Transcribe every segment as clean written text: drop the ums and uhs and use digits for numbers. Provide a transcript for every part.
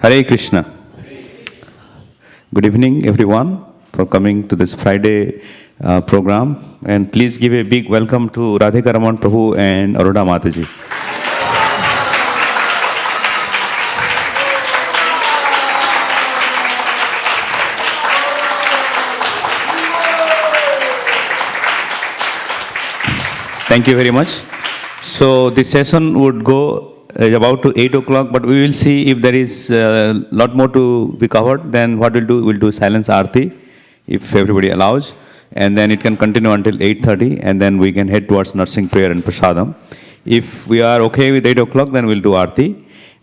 Hare Krishna. Good evening, everyone, for coming to this Friday program. And please give a big welcome to Radhika, Raman, Prabhu, and Aruddha Mataji. Thank you very much. So this session would go about to 8 o'clock, but we will see if there is a lot more to be covered. Then what we'll do silence Aarti, if everybody allows, and then it can continue until 8:30, and then we can head towards nursing prayer and prasadam. If we are okay with 8 o'clock, then we'll do Aarti.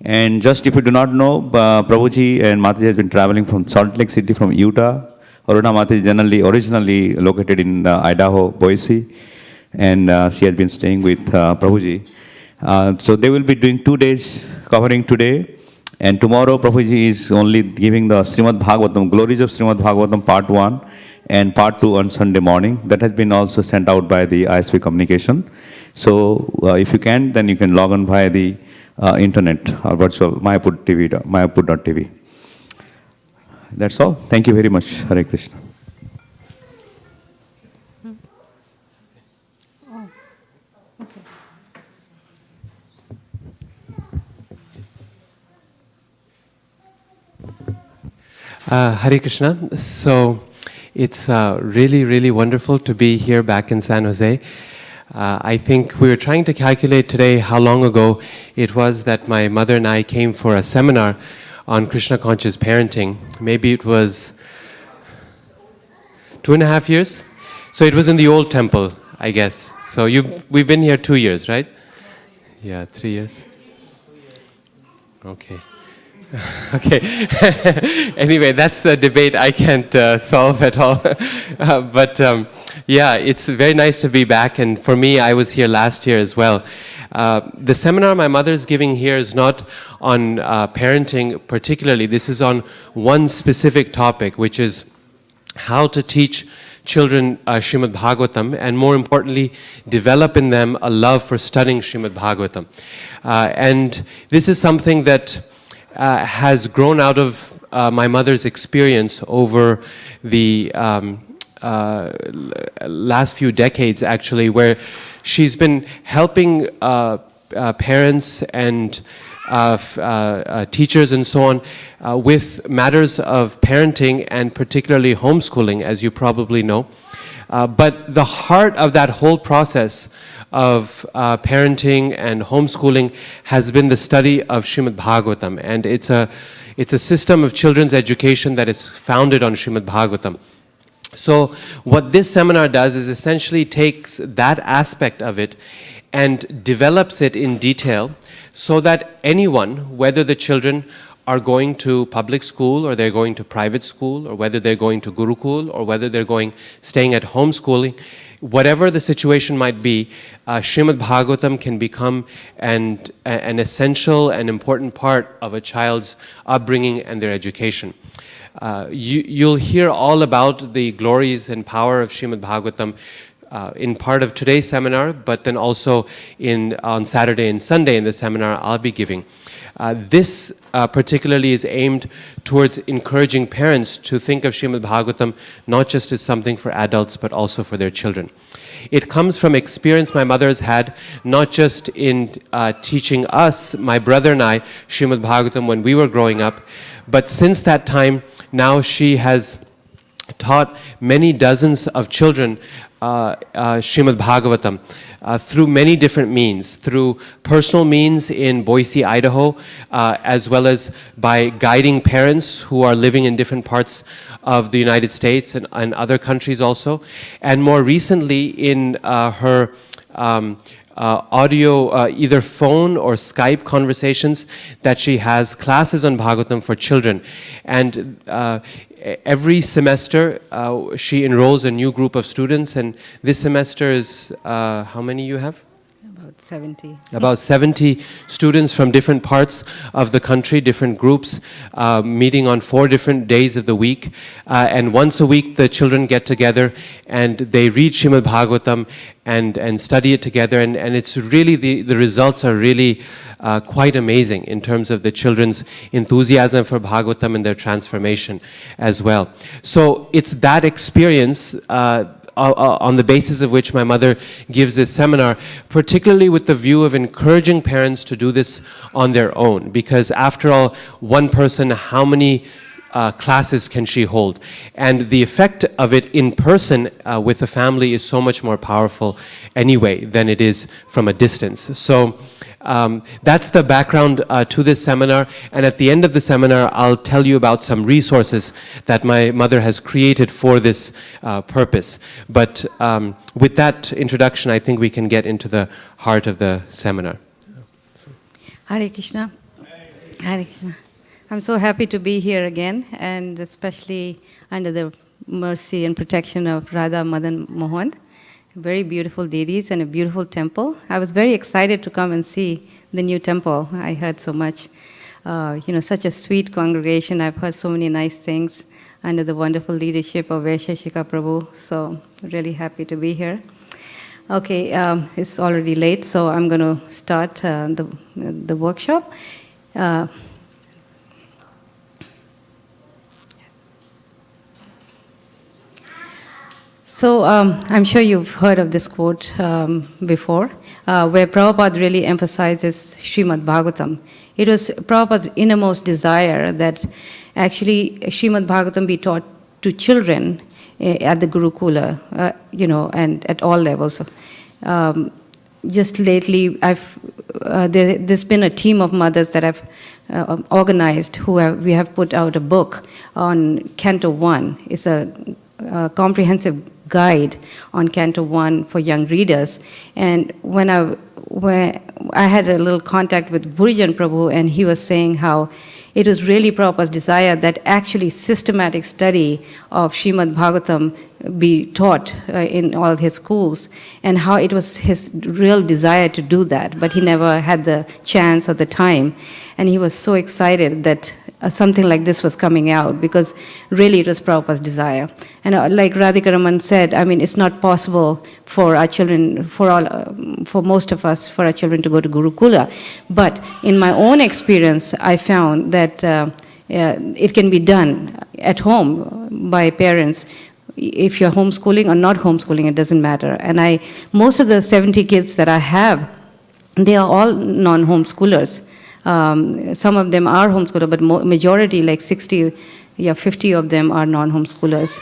And just if you do not know, Prabhuji and Mataji has been traveling from Salt Lake City, from Utah. Aruddha Mataji originally located in Idaho, Boise, and she has been staying with Prabhuji. So they will be doing 2 days covering today, and tomorrow Prabhuji is only giving the Srimad Bhagavatam, glories of Srimad Bhagavatam part 1 and part 2 on Sunday morning. That has been also sent out by the ISV communication. So if you can, then you can log on via the internet or virtual mayapur.tv. That's all. Thank you very much. Hare Krishna. Hare Krishna. So it's really, really wonderful to be here back in San Jose. I think we were trying to calculate today how long ago it was that my mother and I came for a seminar on Krishna conscious parenting. Maybe it was 2.5 years. So it was in the old temple, I guess. So we've been here 2 years, right? Yeah, 3 years. Okay. Okay. Anyway, that's a debate I can't solve at all. But yeah, it's very nice to be back. And for me, I was here last year as well. The seminar my mother is giving here is not on parenting particularly. This is on one specific topic, which is how to teach children Srimad Bhagavatam, and more importantly, develop in them a love for studying Srimad Bhagavatam. And this is something that has grown out of my mother's experience over the last few decades, actually, where she's been helping parents and teachers and so on with matters of parenting and particularly homeschooling, as you probably know. But the heart of that whole process of parenting and homeschooling has been the study of Srimad Bhagavatam, and it's a system of children's education that is founded on Srimad Bhagavatam. So what this seminar does is essentially takes that aspect of it and develops it in detail so that anyone, whether the children are going to public school or they're going to private school or whether they're going to Gurukul or whether they're staying at homeschooling, whatever the situation might be, Srimad Bhagavatam can become an essential and important part of a child's upbringing and their education. You'll hear all about the glories and power of Srimad Bhagavatam in part of today's seminar, but then also on Saturday and Sunday in the seminar I'll be giving. This particularly is aimed towards encouraging parents to think of Srimad Bhagavatam not just as something for adults, but also for their children. It comes from experience my mother has had, not just in teaching us, my brother and I, Srimad Bhagavatam when we were growing up, but since that time, now she has taught many dozens of children Srimad Bhagavatam through many different means, through personal means in Boise, Idaho, as well as by guiding parents who are living in different parts of the United States and other countries also, and more recently in her audio, either phone or Skype conversations that she has classes on Bhagavatam for children. And every semester she enrolls a new group of students, and this semester is, how many you have? About About 70. About 70 students from different parts of the country, different groups, meeting on 4 different days of the week. And once a week, the children get together and they read Srimad Bhagavatam and study it together. And it's really, the results are really quite amazing in terms of the children's enthusiasm for Bhagavatam and their transformation as well. So it's that experience on the basis of which my mother gives this seminar, particularly with the view of encouraging parents to do this on their own. Because after all, one person, how many classes can she hold? And the effect of it in person with a family is so much more powerful anyway than it is from a distance. So that's the background to this seminar. And at the end of the seminar, I'll tell you about some resources that my mother has created for this purpose. But with that introduction, I think we can get into the heart of the seminar. Hare Krishna. Hare Krishna. I'm so happy to be here again, and especially under the mercy and protection of Radha Madan Mohan. Very beautiful deities and a beautiful temple. I was very excited to come and see the new temple. I heard so much, such a sweet congregation. I've heard so many nice things under the wonderful leadership of Vaisheshika Prabhu. So really happy to be here. Okay, it's already late, so I'm going to start the workshop. So I'm sure you've heard of this quote before, where Prabhupada really emphasizes Srimad Bhagavatam. It was Prabhupada's innermost desire that actually Srimad Bhagavatam be taught to children at the Gurukula, and at all levels. Just lately, there's been a team of mothers that I've organized we have put out a book on Canto 1. It's a comprehensive guide on Canto 1 for young readers. And when I had a little contact with Burijan Prabhu, and he was saying how it was really Prabhupada's desire that actually systematic study of Srimad Bhagavatam be taught in all his schools, and how it was his real desire to do that, but he never had the chance or the time. And he was so excited that something like this was coming out, because really it was Prabhupada's desire. And like Radhika Raman said, I mean, it's not possible for our children, for most of us, for our children to go to Gurukula. But in my own experience, I found that it can be done at home by parents. If you're homeschooling or not homeschooling, it doesn't matter. And most of the 70 kids that I have, they are all non-homeschoolers. Some of them are homeschoolers, but majority, like 50 of them are non-homeschoolers.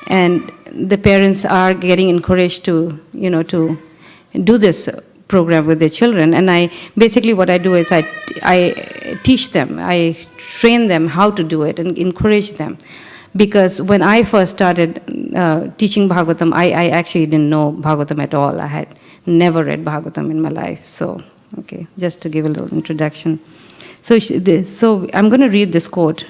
And the parents are getting encouraged to do this program with their children. And basically what I do is I teach them, I train them how to do it and encourage them. Because when I first started teaching Bhagavatam, I actually didn't know Bhagavatam at all. I had never read Bhagavatam in my life. So, okay, just to give a little introduction. So I'm going to read this quote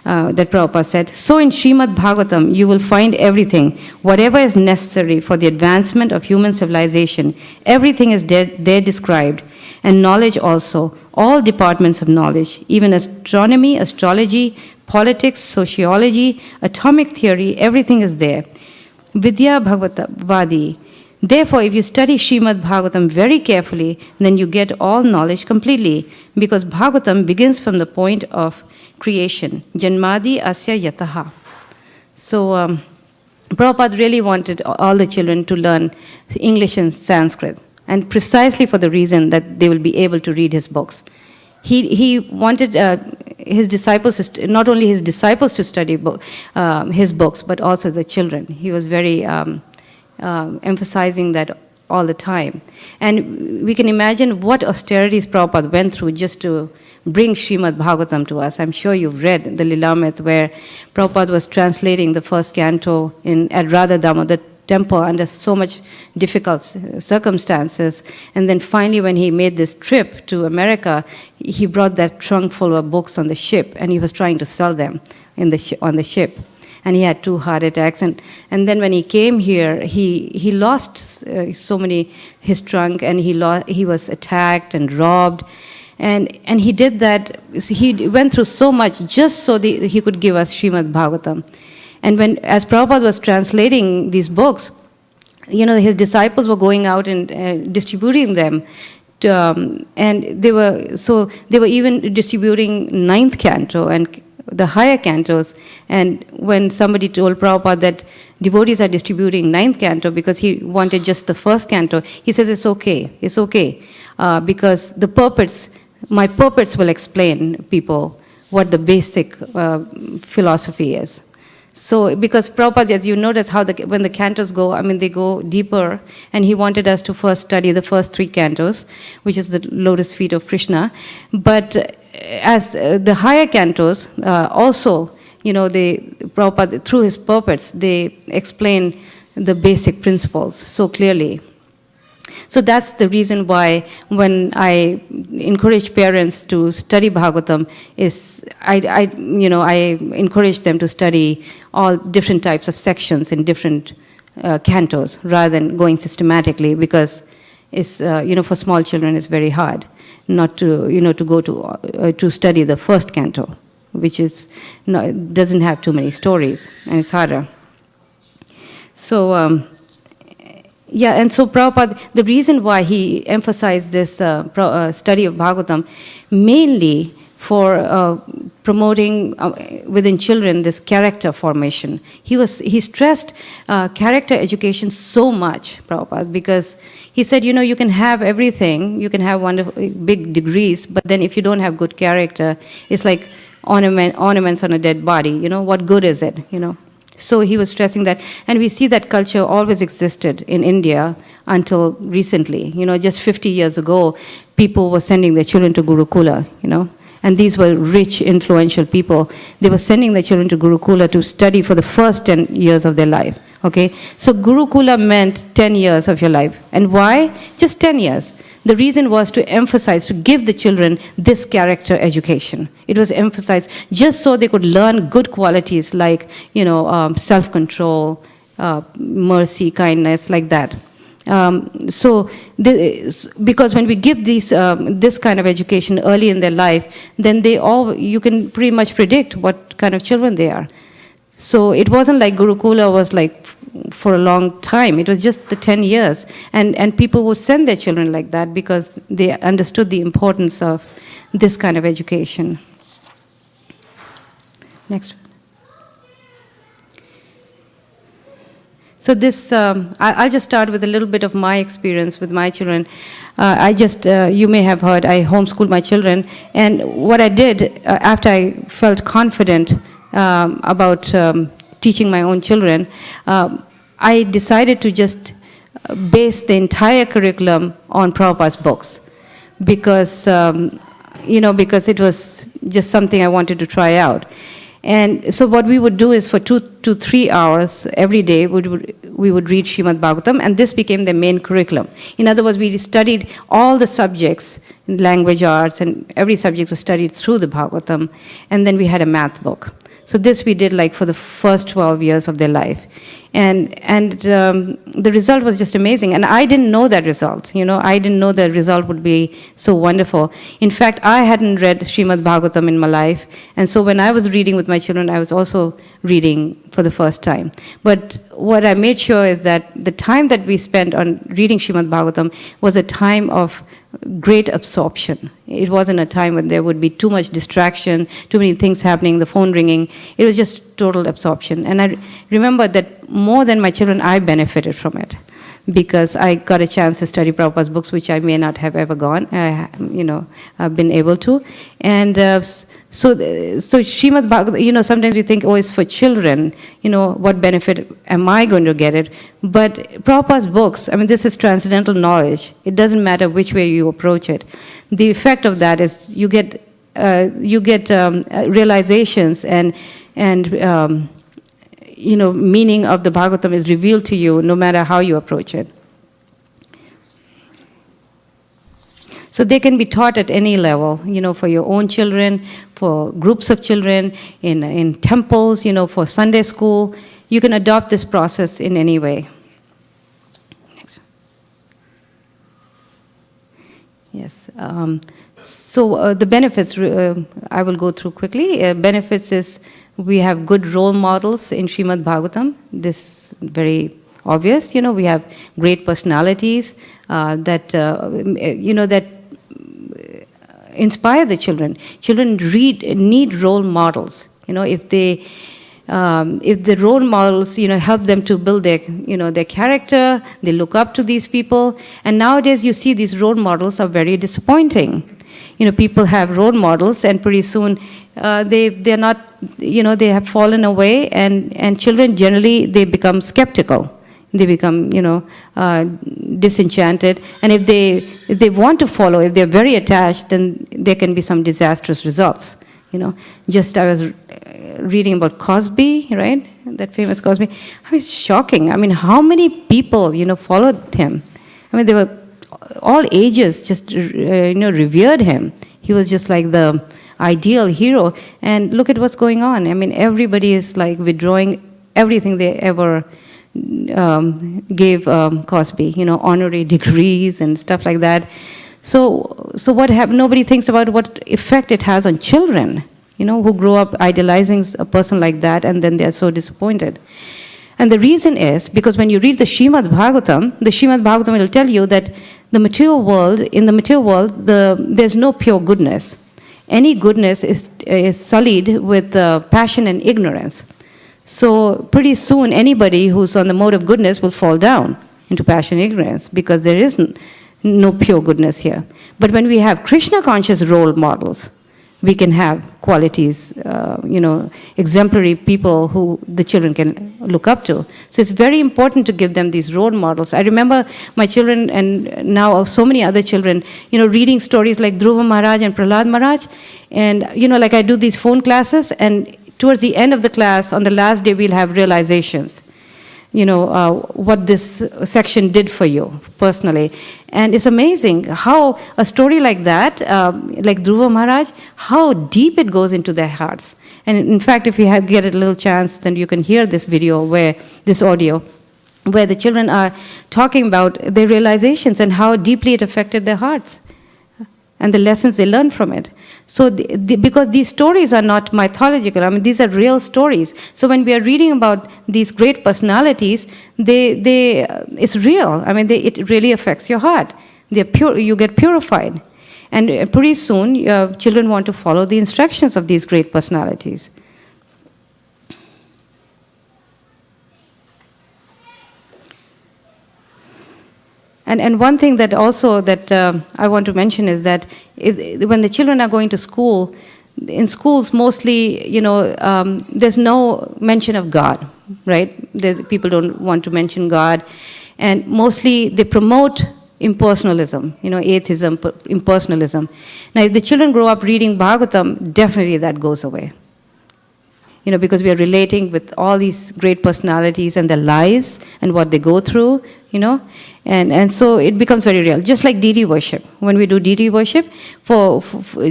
that Prabhupada said. So in Srimad Bhagavatam, you will find everything, whatever is necessary for the advancement of human civilization. Everything is there described, and knowledge also, all departments of knowledge, even astronomy, astrology, politics, sociology, atomic theory, everything is there. Vidya Bhagavadi. Therefore, if you study Srimad Bhagavatam very carefully, then you get all knowledge completely, because Bhagavatam begins from the point of creation. Janmadi asya yataha. So, Prabhupada really wanted all the children to learn English and Sanskrit, and precisely for the reason that they will be able to read his books. He wanted his disciples, not only his disciples to study his books, but also the children. He was very emphasizing that all the time. And we can imagine what austerities Prabhupada went through just to bring Srimad Bhagavatam to us. I'm sure you've read the Lilamrit, where Prabhupada was translating the first canto at Radha Damodar temple under so much difficult circumstances. And then finally, when he made this trip to America, he brought that trunk full of books on the ship, and he was trying to sell them on the ship. and he had 2 heart attacks. And then when he came here, he lost so many, his trunk, and he was attacked and robbed. And he did that, he went through so much just so he could give us Srimad Bhagavatam. And as Prabhupada was translating these books, his disciples were going out and distributing them. And they were even distributing 9th canto and the higher cantos. And when somebody told Prabhupada that devotees are distributing 9th canto because he wanted just the first canto, he says it's okay, because my purports will explain people what the basic philosophy is. So, because Prabhupada, as you notice how when the cantos go, they go deeper, and he wanted us to first study the first 3 cantos, which is the lotus feet of Krishna. But as the higher cantos, also, Prabhupada, through his purports, they explain the basic principles so clearly. So that's the reason why when I encourage parents to study Bhagavatam, I encourage them to study all different types of sections in different cantos rather than going systematically, because it's for small children it's very hard not to go to study the first canto, which doesn't have too many stories, and it's harder. So. And so Prabhupada, the reason why he emphasized this study of Bhagavatam, mainly for promoting within children this character formation. He stressed character education so much, Prabhupada, because he said, you can have everything, you can have wonderful big degrees, but then if you don't have good character, it's like ornaments on a dead body. What good is it? So he was stressing that, and we see that culture always existed in India until recently. Just 50 years ago, people were sending their children to Gurukula, and these were rich, influential people. They were sending their children to Gurukula to study for the first 10 years of their life, okay? So Gurukula meant 10 years of your life. And why? Just 10 years. The reason was to emphasize, to give the children this character education. It was emphasized just so they could learn good qualities like, self-control, mercy, kindness, like that. Because when we give this kind of education early in their life, then you can pretty much predict what kind of children they are. So it wasn't like Gurukula was like for a long time. It was just the 10 years. And people would send their children like that because they understood the importance of this kind of education. Next one. So this, I'll just start with a little bit of my experience with my children. You may have heard, I homeschooled my children. And what I did after I felt confident about teaching my own children, I decided to just base the entire curriculum on Prabhupada's books because it was just something I wanted to try out. And so what we would do is for 2 to 3 hours every day, we would read Srimad Bhagavatam, and this became the main curriculum. In other words, we studied all the subjects, language arts, and every subject was studied through the Bhagavatam, and then we had a math book. So this we did like for the first 12 years of their life. And the result was just amazing. And I didn't know that result. I didn't know the result would be so wonderful. In fact, I hadn't read Srimad Bhagavatam in my life. And so when I was reading with my children, I was also reading for the first time. But what I made sure is that the time that we spent on reading Srimad Bhagavatam was a time of great absorption. It wasn't a time when there would be too much distraction, too many things happening, the phone ringing. It was just total absorption. And I remember that more than my children, I benefited from it because I got a chance to study Prabhupada's books, which I may not have ever been able to. And so Srimad Bhagavatam, sometimes we think, it's for children, what benefit am I going to get it? But Prabhupada's books, this is transcendental knowledge. It doesn't matter which way you approach it. The effect of that is you get realizations and meaning of the Bhagavatam is revealed to you no matter how you approach it. So they can be taught at any level, for your own children, for groups of children, in temples, for Sunday school. You can adopt this process in any way. Next one. Yes. So the benefits, I will go through quickly. Benefits is we have good role models in Srimad Bhagavatam. This is very obvious. We have great personalities that inspire the children. Children need role models. If the role models, help them to build their character, they look up to these people. And nowadays, you see these role models are very disappointing. People have role models, and pretty soon they're not, they have fallen away, and children generally, they become skeptical. They become, disenchanted. And if they want to follow, if they're very attached, then there can be some disastrous results. Just I was reading about Cosby, right? That famous Cosby. It's shocking. How many people, followed him? They were all ages just, revered him. He was just like the ideal hero. And look at what's going on. Everybody is like withdrawing everything they ever gave Cosby, honorary degrees and stuff like that. So what happened? Nobody thinks about what effect it has on children, who grow up idolizing a person like that, and then they're so disappointed. And the reason is because when you read the Srimad Bhagavatam will tell you that in the material world, there's no pure goodness. Any goodness is sullied with passion and ignorance. So pretty soon, anybody who's on the mode of goodness will fall down into passion and ignorance, because there is no pure goodness here. But when we have Krishna-conscious role models, we can have qualities, exemplary people who the children can look up to. So it's very important to give them these role models. I remember my children, and now so many other children, reading stories like Dhruva Maharaj and Prahlad Maharaj. And, like I do these phone classes, and towards the end of the class, on the last day, we'll have realizations. What this section did for you personally. And it's amazing how a story like that, like Dhruva Maharaj, how deep it goes into their hearts. And in fact, if you get a little chance, then you can hear this audio, where the children are talking about their realizations and how deeply it affected their hearts and the lessons they learned from it. So because these stories are not mythological, these are real stories. So when we are reading about these great personalities, it's real. It really affects your heart. They're pure. You get purified. And pretty soon, children want to follow the instructions of these great personalities. And one thing that also that I want to mention is that when the children are going to school, in schools mostly, there's no mention of God, right? People don't want to mention God. And mostly they promote impersonalism, atheism, impersonalism. Now, if the children grow up reading Bhagavatam, definitely that goes away. Because we are relating with all these great personalities and their lives and what they go through, and so it becomes very real. Just like deity worship. When we do deity worship, for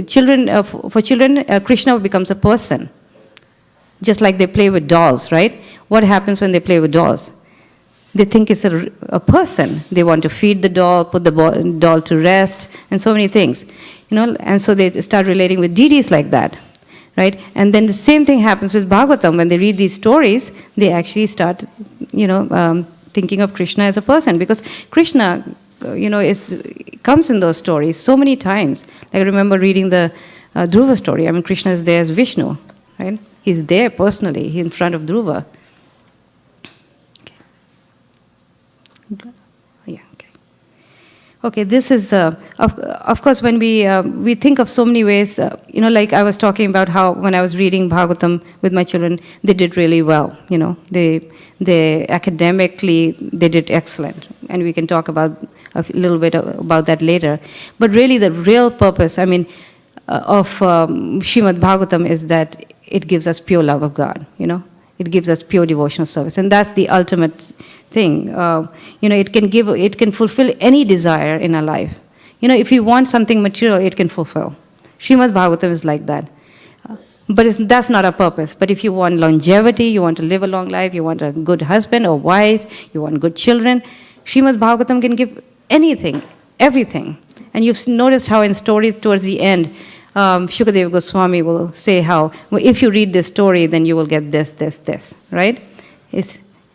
children, Krishna becomes a person. Just like they play with dolls, right? What happens when they play with dolls? They think it's a person. They want to feed the doll, put the doll to rest, and so many things. And so they start relating with deities like that. Right? And then the same thing happens with Bhagavatam. When they read these stories, they actually start, thinking of Krishna as a person. Because Krishna, comes in those stories so many times. Like I remember reading the Dhruva story. Krishna is there as Vishnu, right? He's there personally. He's in front of Dhruva. Okay. Yeah. Okay, this is, of course, when we think of so many ways, like I was talking about how when I was reading Bhagavatam with my children, they did really well, they academically, they did excellent. And we can talk about a little bit about that later. But really the real purpose, of Srimad Bhagavatam is that it gives us pure love of God, It gives us pure devotional service. And that's the ultimate thing. It can fulfill any desire in our life. if you want something material, it can fulfill. Srimad Bhagavatam is like that. But that's not our purpose. But if you want longevity, you want to live a long life, you want a good husband or wife, you want good children, Srimad Bhagavatam can give anything, everything. And you've noticed how in stories towards the end, Shukadeva Goswami will say how, well, if you read this story, then you will get this, this, this, right?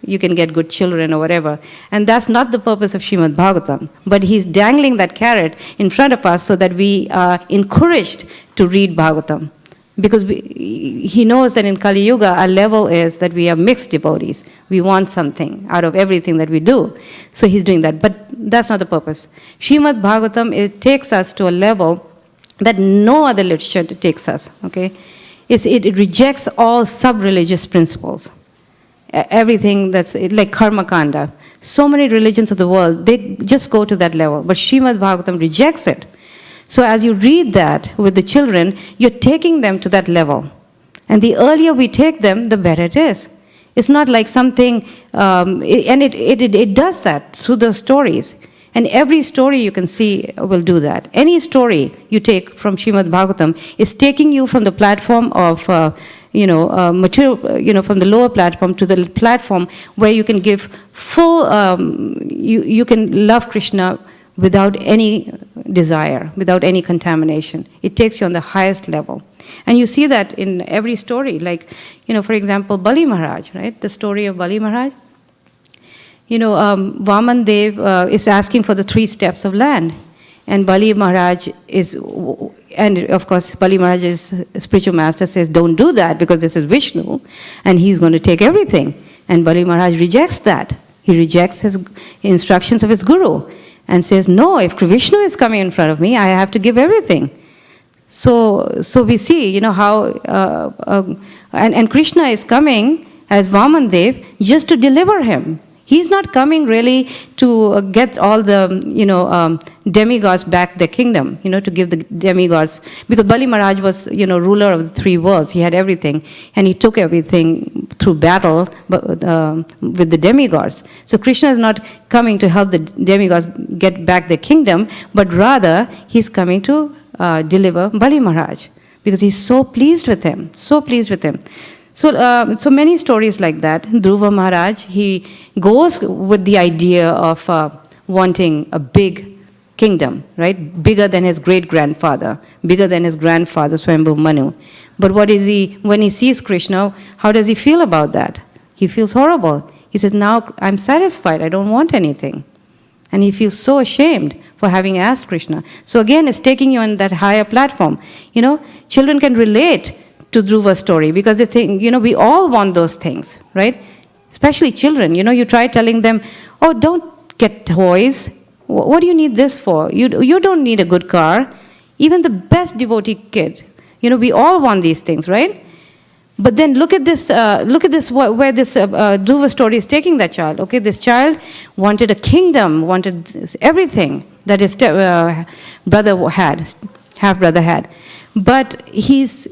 You can get good children or whatever. And that's not the purpose of Srimad Bhagavatam. But he's dangling that carrot in front of us so that we are encouraged to read Bhagavatam. Because he knows that in Kali Yuga, our level is that we are mixed devotees. We want something out of everything that we do. So he's doing that. But that's not the purpose. Srimad Bhagavatam, it takes us to a level that no other literature takes us. Okay, it rejects all sub-religious principles. Everything that's like karma kanda. So many religions of the world, they just go to that level. But Srimad Bhagavatam rejects it. So as you read that with the children, you're taking them to that level. And the earlier we take them, the better it is. It's not like something, and it does that through the stories. And every story you can see will do that. Any story you take from Srimad Bhagavatam is taking you from the platform of, material, from the lower platform to the platform where you can give full, you can love Krishna without any desire, without any contamination. It takes you on the highest level. And you see that in every story. Like, for example, Bali Maharaj, right? The story of Bali Maharaj. Vaman Dev is asking for the 3 steps of land. And Bali Maharaj and of course, Bali Maharaj's spiritual master says, don't do that because this is Vishnu and he's going to take everything. And Bali Maharaj rejects that. He rejects his instructions of his guru and says, no, if Vishnu is coming in front of me, I have to give everything. So we see, how, and Krishna is coming as Vaman Dev just to deliver him. He's not coming really to get all the, demigods back their kingdom, to give the demigods. Because Bali Maharaj was, ruler of the 3 worlds. He had everything. And he took everything through battle with the demigods. So Krishna is not coming to help the demigods get back their kingdom, but rather he's coming to deliver Bali Maharaj. Because he's so pleased with him, so pleased with him. So many stories like that. Dhruva Maharaj, he goes with the idea of wanting a big kingdom, right? Bigger than his great-grandfather, bigger than his grandfather, Swayambhu Manu. But what is he, when he sees Krishna, how does he feel about that? He feels horrible. He says, now I'm satisfied, I don't want anything. And he feels so ashamed for having asked Krishna. So again, it's taking you on that higher platform. Children can relate to Dhruva's story because they think, we all want those things, right? Especially children, you try telling them, oh, don't get toys. What do you need this for? You don't need a good car. Even the best devotee kid, we all want these things, right? But then look at this, where this Dhruva story is taking that child. Okay, this child wanted a kingdom, wanted everything that his half-brother had. But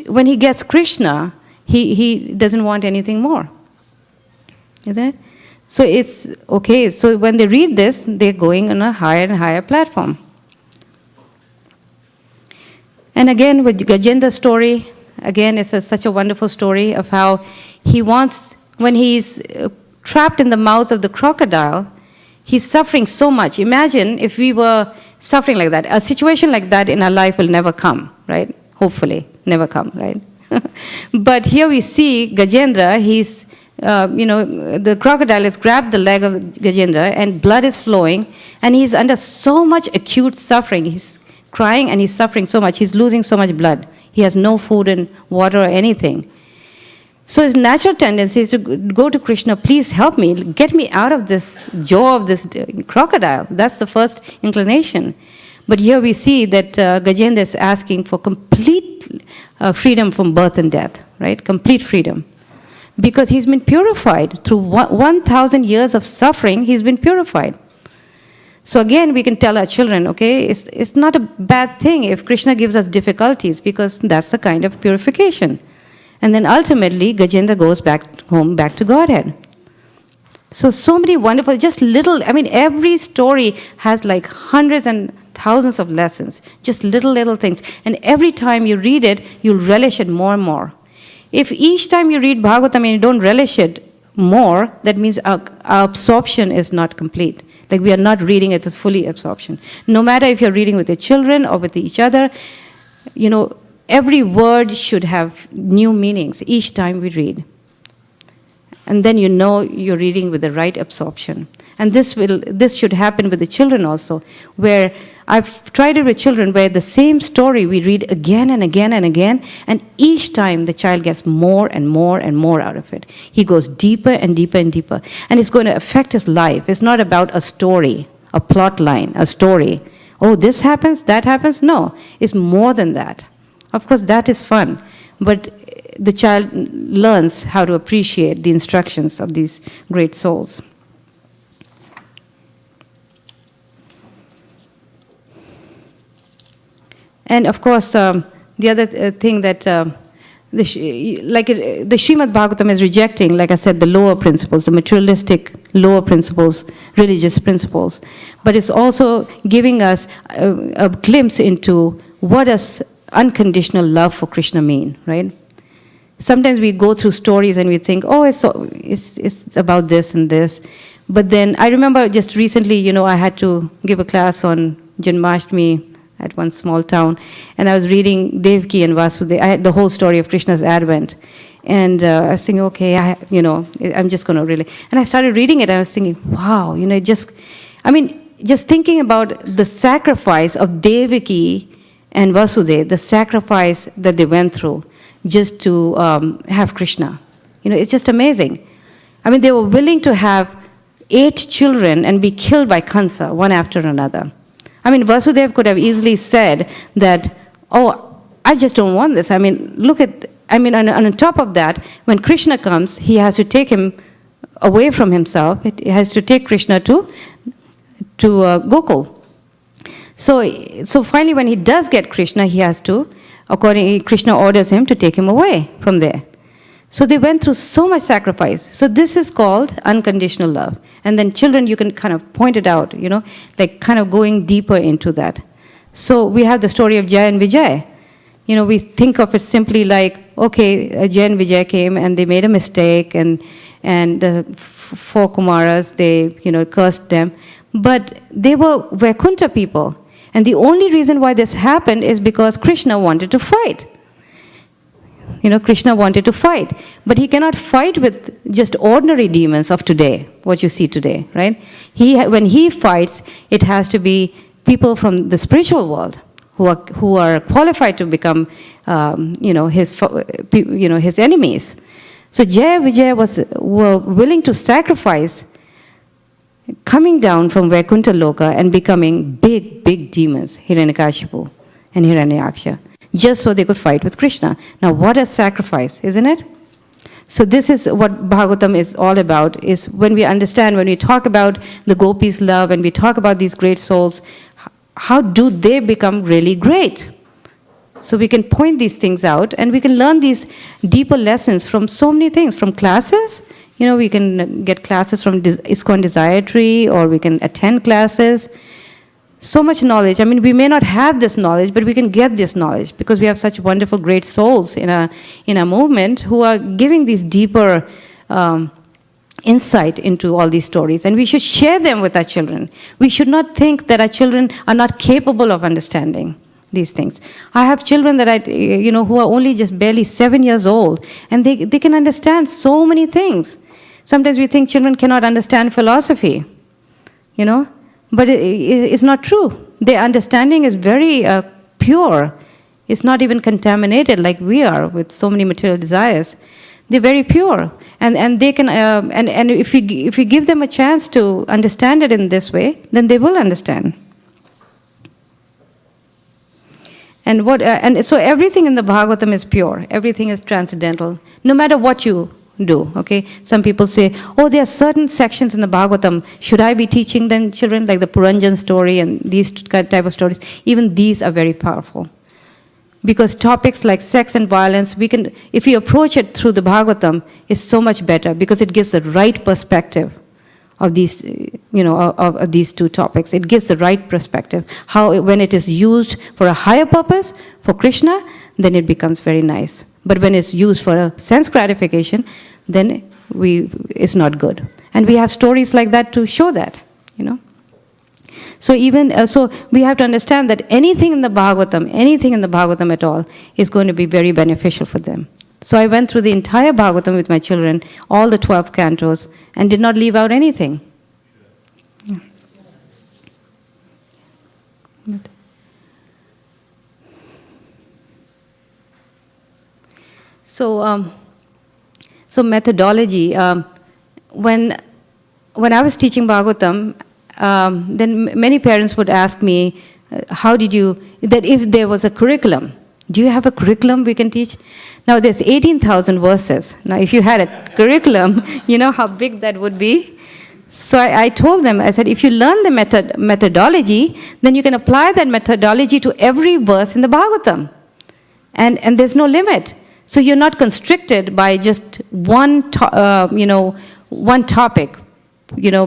when he gets Krishna, he doesn't want anything more. Isn't it? So it's okay. So when they read this, they're going on a higher and higher platform. And again, with Gajendra's story, again, it's such a wonderful story of how he wants, when he's trapped in the mouth of the crocodile, he's suffering so much. Imagine if we were suffering like that. A situation like that in our life will never come, right? Hopefully, never come, right? But here we see Gajendra, he's, the crocodile has grabbed the leg of Gajendra and blood is flowing and he's under so much acute suffering. He's crying and he's suffering so much. He's losing so much blood. He has no food and water or anything. So his natural tendency is to go to Krishna, please help me, get me out of this jaw of this crocodile. That's the first inclination. But here we see that Gajendra is asking for complete freedom from birth and death, right? Complete freedom. Because he's been purified. Through 1,000 years of suffering, he's been purified. So again, we can tell our children, okay, it's not a bad thing if Krishna gives us difficulties because that's the kind of purification. And then ultimately, Gajendra goes back home, back to Godhead. So many wonderful, just little, every story has like hundreds and thousands of lessons, just little things. And every time you read it, you'll relish it more and more. If each time you read Bhagavatam and you don't relish it more, that means our absorption is not complete. Like we are not reading it with fully absorption. No matter if you're reading with your children or with each other, every word should have new meanings each time we read. And then you're reading with the right absorption. And this should happen with the children also, where I've tried it with children where the same story we read again and again and again, and each time the child gets more and more and more out of it. He goes deeper and deeper and deeper. And it's going to affect his life. It's not about a story, a plot line, a story. Oh, this happens, that happens. No, it's more than that. Of course, that is fun. But the child learns how to appreciate the instructions of these great souls. And of course, the other thing that the Srimad Bhagavatam is rejecting, like I said, the lower principles, the materialistic lower principles, religious principles. But it's also giving us a glimpse into what does unconditional love for Krishna mean, right? Sometimes we go through stories and we think, oh, it's about this and this. But then I remember just recently, I had to give a class on Janmashtami at one small town, and I was reading Devaki and Vasudeva. I had the whole story of Krishna's advent, and I was thinking, okay, I'm just going to really. And I started reading it, and I was thinking, wow, just thinking about the sacrifice of Devaki and Vasudeva, the sacrifice that they went through just to have Krishna. It's just amazing. They were willing to have 8 children and be killed by Kansa, one after another. Vasudeva could have easily said that, oh, I just don't want this. Look at, on top of that, when Krishna comes, he has to take him away from himself. He has to take Krishna to Gokul. So finally, when he does get Krishna, he has to, Krishna orders him to take him away from there. So they went through so much sacrifice. So this is called unconditional love. And then children, you can kind of point it out, like kind of going deeper into that. So we have the story of Jaya and Vijay. We think of it simply like, okay, Jaya and Vijay came and they made a mistake, and the 4 Kumaras, they, cursed them. But they were Vaikuntha people. And the only reason why this happened is because Krishna wanted to fight. Krishna wanted to fight. But he cannot fight with just ordinary demons of today, what you see today, right? When he fights, it has to be people from the spiritual world who are qualified to become, his enemies. So Jaya Vijaya were willing to sacrifice coming down from Vaikuntha Loka and becoming big demons, Hiranyakashipu and Hiranyaksha, just so they could fight with Krishna. Now, what a sacrifice, isn't it? So this is what Bhagavatam is all about, is when we understand, when we talk about the gopis' love, and we talk about these great souls, how do they become really great? So we can point these things out, and we can learn these deeper lessons from so many things, from classes. We can get classes from ISKCON Desire Tree, or we can attend classes. So much knowledge. We may not have this knowledge, but we can get this knowledge because we have such wonderful, great souls in our movement who are giving these deeper insight into all these stories. And we should share them with our children. We should not think that our children are not capable of understanding these things. I have children that who are only just barely 7 years old, and they can understand so many things. Sometimes we think children cannot understand philosophy, but it's not true. Their understanding is very pure. It's not even contaminated like we are with so many material desires. They're very pure, and they can. And if we give them a chance to understand it in this way, then they will understand. And so everything in the Bhagavatam is pure. Everything is transcendental, no matter what you do, okay? Some people say, oh, there are certain sections in the Bhagavatam, should I be teaching them children, like the Puranjan story and these type of stories? Even these are very powerful. Because topics like sex and violence, if you approach it through the Bhagavatam, is so much better because it gives the right perspective of these, of these two topics. It gives the right perspective. How, when it is used for a higher purpose, for Krishna, then it becomes very nice. But when it's used for a sense gratification, then it's not good. And we have stories like that to show that, So even so, we have to understand that anything in the Bhagavatam at all, is going to be very beneficial for them. So I went through the entire Bhagavatam with my children, all the 12 cantos, and did not leave out anything. Yeah. So methodology. When I was teaching Bhagavatam, then many parents would ask me, how did you, that if there was a curriculum, do you have a curriculum we can teach? Now there's 18,000 verses. Now if you had a curriculum, you know how big that would be. So I told them, I said, if you learn the methodology, then you can apply that methodology to every verse in the Bhagavatam. And there's no limit. So you're not constricted by just one topic,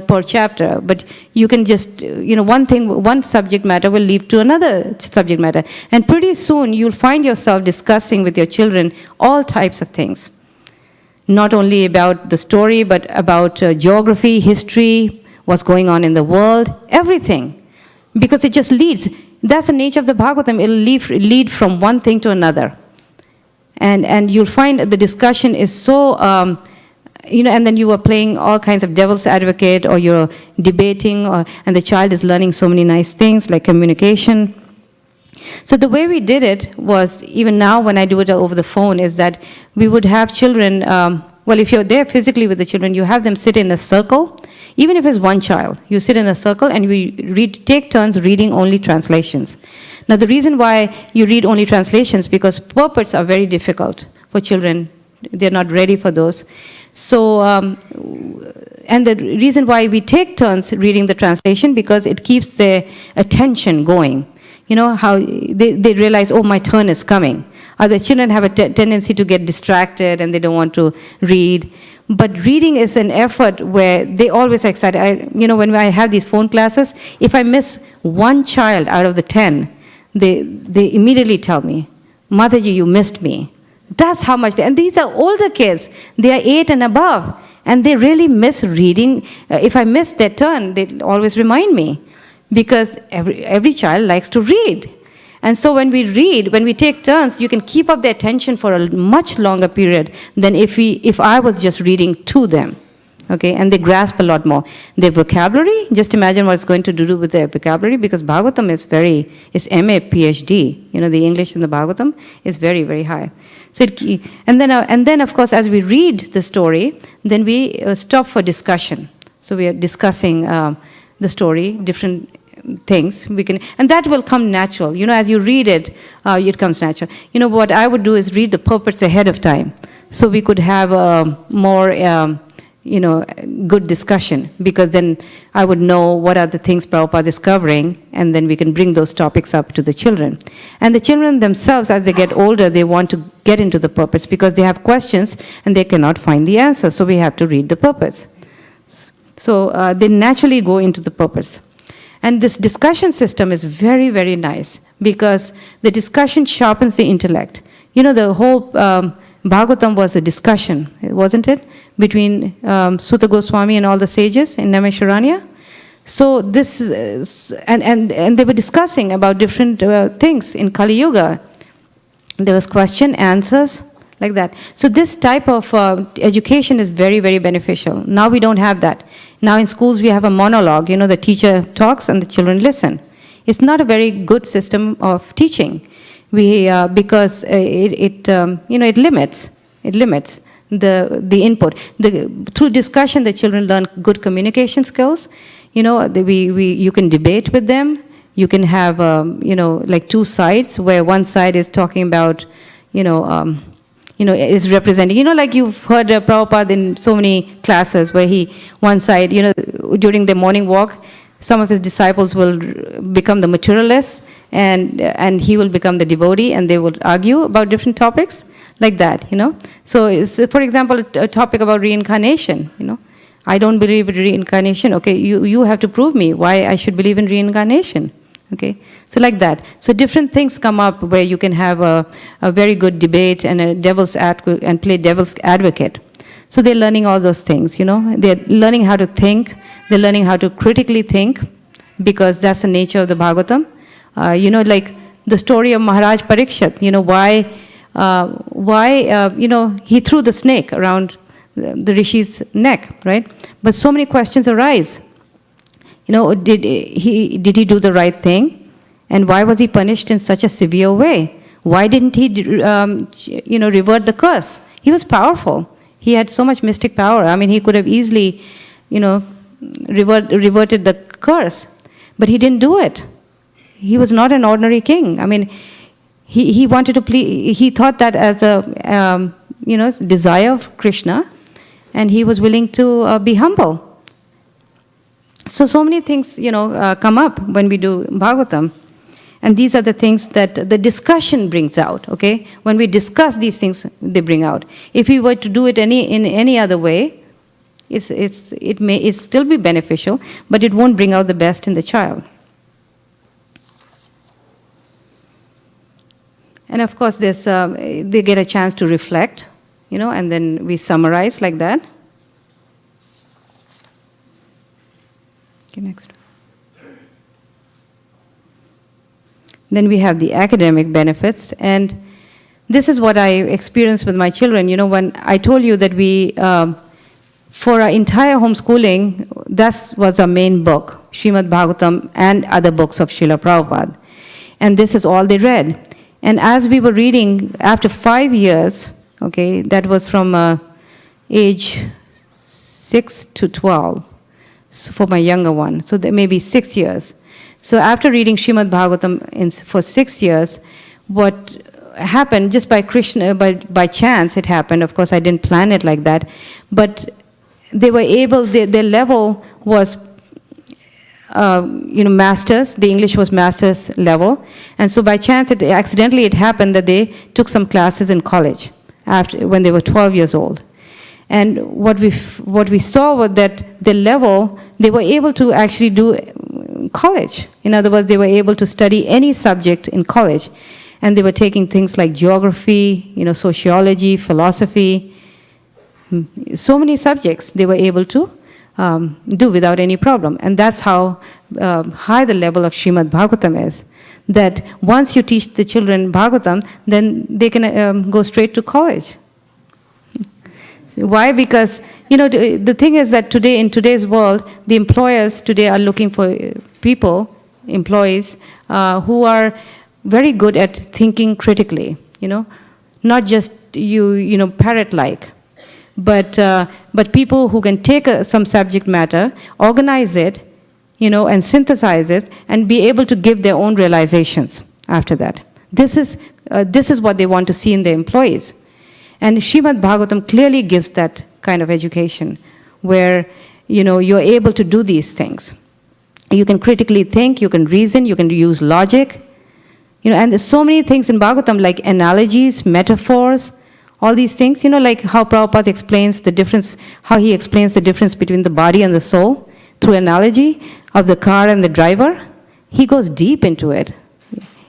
per chapter, but you can just, one subject matter will lead to another subject matter. And pretty soon you'll find yourself discussing with your children all types of things. Not only about the story, but about geography, history, what's going on in the world, everything. Because it just leads. That's the nature of the Bhagavatam. It'll lead from one thing to another. And you'll find the discussion is so... and then you are playing all kinds of devil's advocate, or you're debating, and the child is learning so many nice things like communication. So the way we did it was, even now when I do it over the phone, is that we would have children, if you're there physically with the children, you have them sit in a circle. Even if it's one child, you sit in a circle and we take turns reading only translations. Now the reason why you read only translations, because purports are very difficult for children. They're not ready for those. So, and the reason why we take turns reading the translation, because it keeps their attention going. You know, how they realize, oh, my turn is coming. Other children have a tendency to get distracted and they don't want to read. But reading is an effort where they always are excited. When I have these phone classes, if I miss one child out of the 10, they immediately tell me, Mataji, you missed me. That's how much and these are older kids. They are 8 and above. And they really miss reading. If I miss their turn, they always remind me. Because every child likes to read. And so when we take turns, you can keep up their attention for a much longer period than if I was just reading to them. Okay, and they grasp a lot more. Their vocabulary, just imagine what it's going to do with their vocabulary, because Bhagavatam is MA, PhD. The English in the Bhagavatam is very, very high. So and then of course, as we read the story, then we stop for discussion. So we are discussing the story, different things. And that will come natural. As you read it, it comes natural. What I would do is read the purports ahead of time, so we could have a more good discussion, because then I would know what are the things Prabhupada is covering, and then we can bring those topics up to the children. And the children themselves, as they get older, they want to get into the purpose, because they have questions and they cannot find the answer, so we have to read the purpose. So they naturally go into the purpose. And this discussion system is very, very nice, because the discussion sharpens the intellect. The whole Bhagavatam was a discussion, wasn't it? Between Sutta Goswami and all the sages in Namesharanya. So this, and they were discussing about different things in Kali Yuga. There was question, answers, like that. So this type of education is very, very beneficial. Now we don't have that. Now in schools we have a monologue. The teacher talks and the children listen. It's not a very good system of teaching. Because it limits the input. Through discussion, the children learn good communication skills. You can debate with them. You can have like two sides, where one side is talking about is representing, like you've heard Prabhupada in so many classes, where one side, during the morning walk, some of his disciples will become the materialists, and he will become the devotee, and they will argue about different topics, like that, So, for example, a topic about reincarnation, I don't believe in reincarnation. Okay, you have to prove me why I should believe in reincarnation. Okay, so like that. So different things come up where you can have a very good debate and and play devil's advocate. So they're learning all those things, They're learning how to think. They're learning how to critically think, because that's the nature of the Bhagavatam. Like the story of Maharaj Parikshit, why he threw the snake around the Rishi's neck, right? But so many questions arise. Did he do the right thing? And why was he punished in such a severe way? Why didn't he, revert the curse? He was powerful. He had so much mystic power. I mean, he could have easily, reverted the curse. But he didn't do it. He was not an ordinary king. I mean, he wanted to please, he thought that as a, desire of Krishna, and he was willing to be humble. So many things, come up when we do Bhagavatam. And these are the things that the discussion brings out, okay? When we discuss these things, they bring out. If we were to do it in any other way, it may still be beneficial, but it won't bring out the best in the child. And of course, they get a chance to reflect, and then we summarize like that. Okay, next. Then we have the academic benefits, and this is what I experienced with my children. When I told you that we, for our entire homeschooling, that was our main book, Srimad Bhagavatam and other books of Srila Prabhupada. And this is all they read. And as we were reading, after 5 years, okay, that was from age 6 to 12, so for my younger one, so there may be 6 years. So after reading Srimad Bhagavatam for 6 years, what happened, just by Krishna, by chance it happened, of course I didn't plan it like that, but they were able, their level was, masters, the English was master's level, and so by chance, accidentally it happened that they took some classes in college when they were 12 years old. And what we saw was that the level, they were able to actually do college. In other words, they were able to study any subject in college. And they were taking things like geography, sociology, philosophy, so many subjects they were able to do without any problem. And that's how high the level of Srimad Bhagavatam is. That once you teach the children Bhagavatam, then they can go straight to college. Why? Because, the thing is that today, in today's world, the employers today are looking for employees, who are very good at thinking critically, not just parrot-like, but people who can take some subject matter, organize it, and synthesize it, and be able to give their own realizations after that. This is what they want to see in their employees. And Srimad Bhagavatam clearly gives that kind of education, where, you're able to do these things. You can critically think, you can reason, you can use logic, and there's so many things in Bhagavatam, like analogies, metaphors, all these things, like how Prabhupada explains the difference, how he explains the difference between the body and the soul through analogy of the car and the driver. He goes deep into it.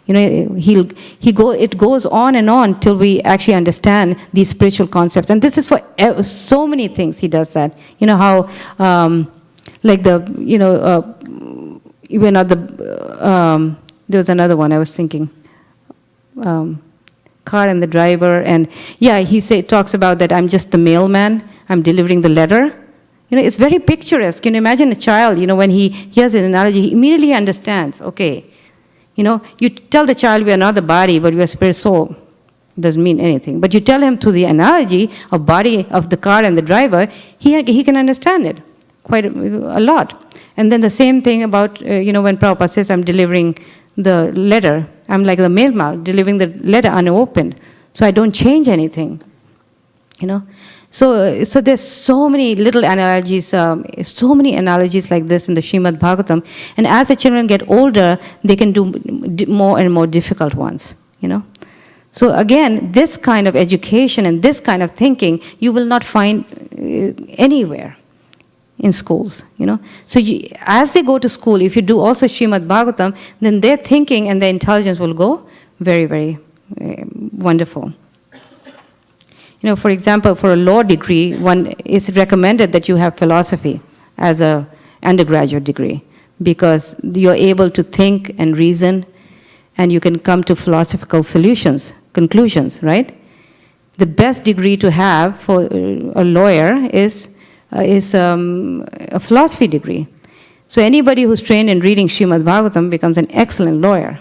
It goes on and on till we actually understand these spiritual concepts. And this is for so many things he does that. How, like there was another one I was thinking. Car and the driver, and he talks about that I'm just the mailman, I'm delivering the letter. It's very picturesque. Can you imagine a child, when he hears an analogy, he immediately understands, okay, you tell the child we are not the body, but we are spirit soul. It doesn't mean anything. But you tell him through the analogy of body of the car and the driver, he can understand it quite a lot. And then the same thing about, when Prabhupada says, I'm delivering the letter, I'm like the mailman, delivering the letter unopened. So I don't change anything, So there's so many little analogies, so many analogies like this in the Srimad Bhagavatam. And as the children get older, they can do more and more difficult ones, So again, this kind of education and this kind of thinking, you will not find anywhere. in schools, you know. So as they go to school, if you do also Srimad Bhagavatam, then their thinking and their intelligence will go very, very wonderful. You know, for example, for a law degree, one is recommended that you have philosophy as a undergraduate degree, because you're able to think and reason, and you can come to philosophical conclusions, right? The best degree to have for a lawyer is a philosophy degree. So anybody who's trained in reading Srimad Bhagavatam becomes an excellent lawyer.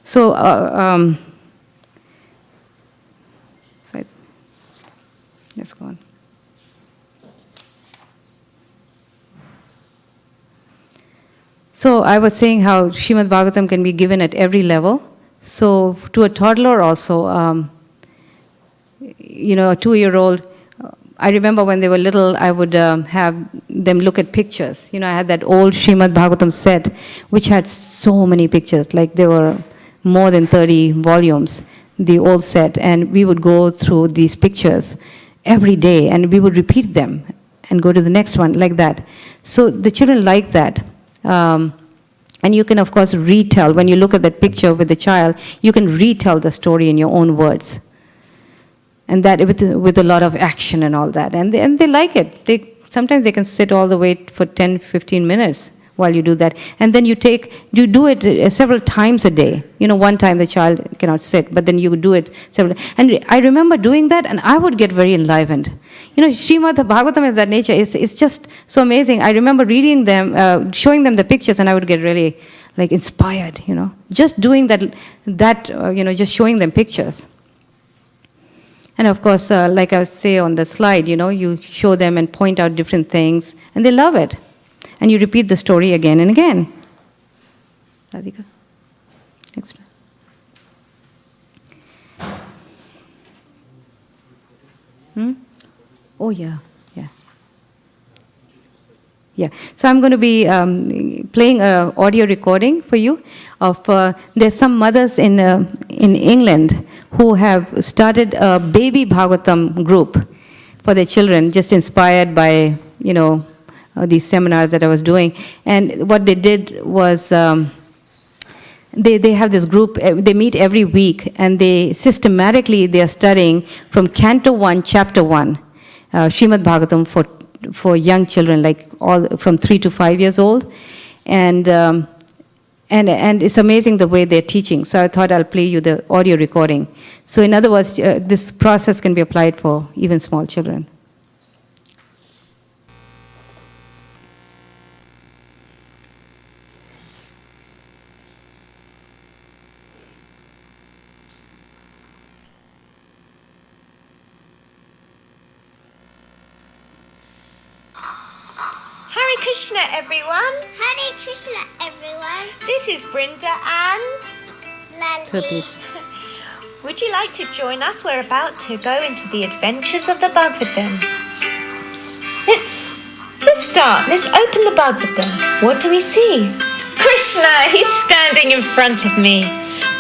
So, let's go on. So I was saying how Srimad Bhagavatam can be given at every level. So to a toddler also, you know, a 2-year-old, I remember when they were little, I would have them look at pictures. You know, I had that old Srimad Bhagavatam set, which had so many pictures, like there were more than 30 volumes, the old set, and we would go through these pictures every day, and we would repeat them and go to the next one, like that. So the children like that. And you can, of course, retell. When you look at that picture with the child, you can retell the story in your own words. And that with a lot of action and all that. And they like it. Sometimes they can sit all the way for 10, 15 minutes while you do that. And then you do it several times a day. You know, one time the child cannot sit, but then you do it several. And I remember doing that, and I would get very enlivened. You know, Srimad Bhagavatam has that nature. It's just so amazing. I remember reading them, showing them the pictures, and I would get really, like, inspired, you know. Just doing that, you know, just showing them pictures. And of course, like I say on the slide, you know, you show them and point out different things, and they love it. And you repeat the story again and again. Radhika, next one. Oh, yeah. Yeah. So I'm going to be playing an audio recording for you of there's some mothers in England who have started a baby Bhagavatam group for their children, just inspired by, you know, these seminars that I was doing. And what they did was they have this group, they meet every week, and they are studying from Canto 1, Chapter 1, Srimad Bhagavatam for young children, like all from 3 to 5 years old. And it's amazing the way they're teaching. So I thought I'll play you the audio recording. So in other words, this process can be applied for even small children. Hare Krishna, everyone. Hare Krishna, everyone. This is Brinda and Lali. would you like to join us? We're about to go into the adventures of the Bhagavatam. Let's start. Let's open the Bhagavatam. What do we see? Krishna, he's standing in front of me.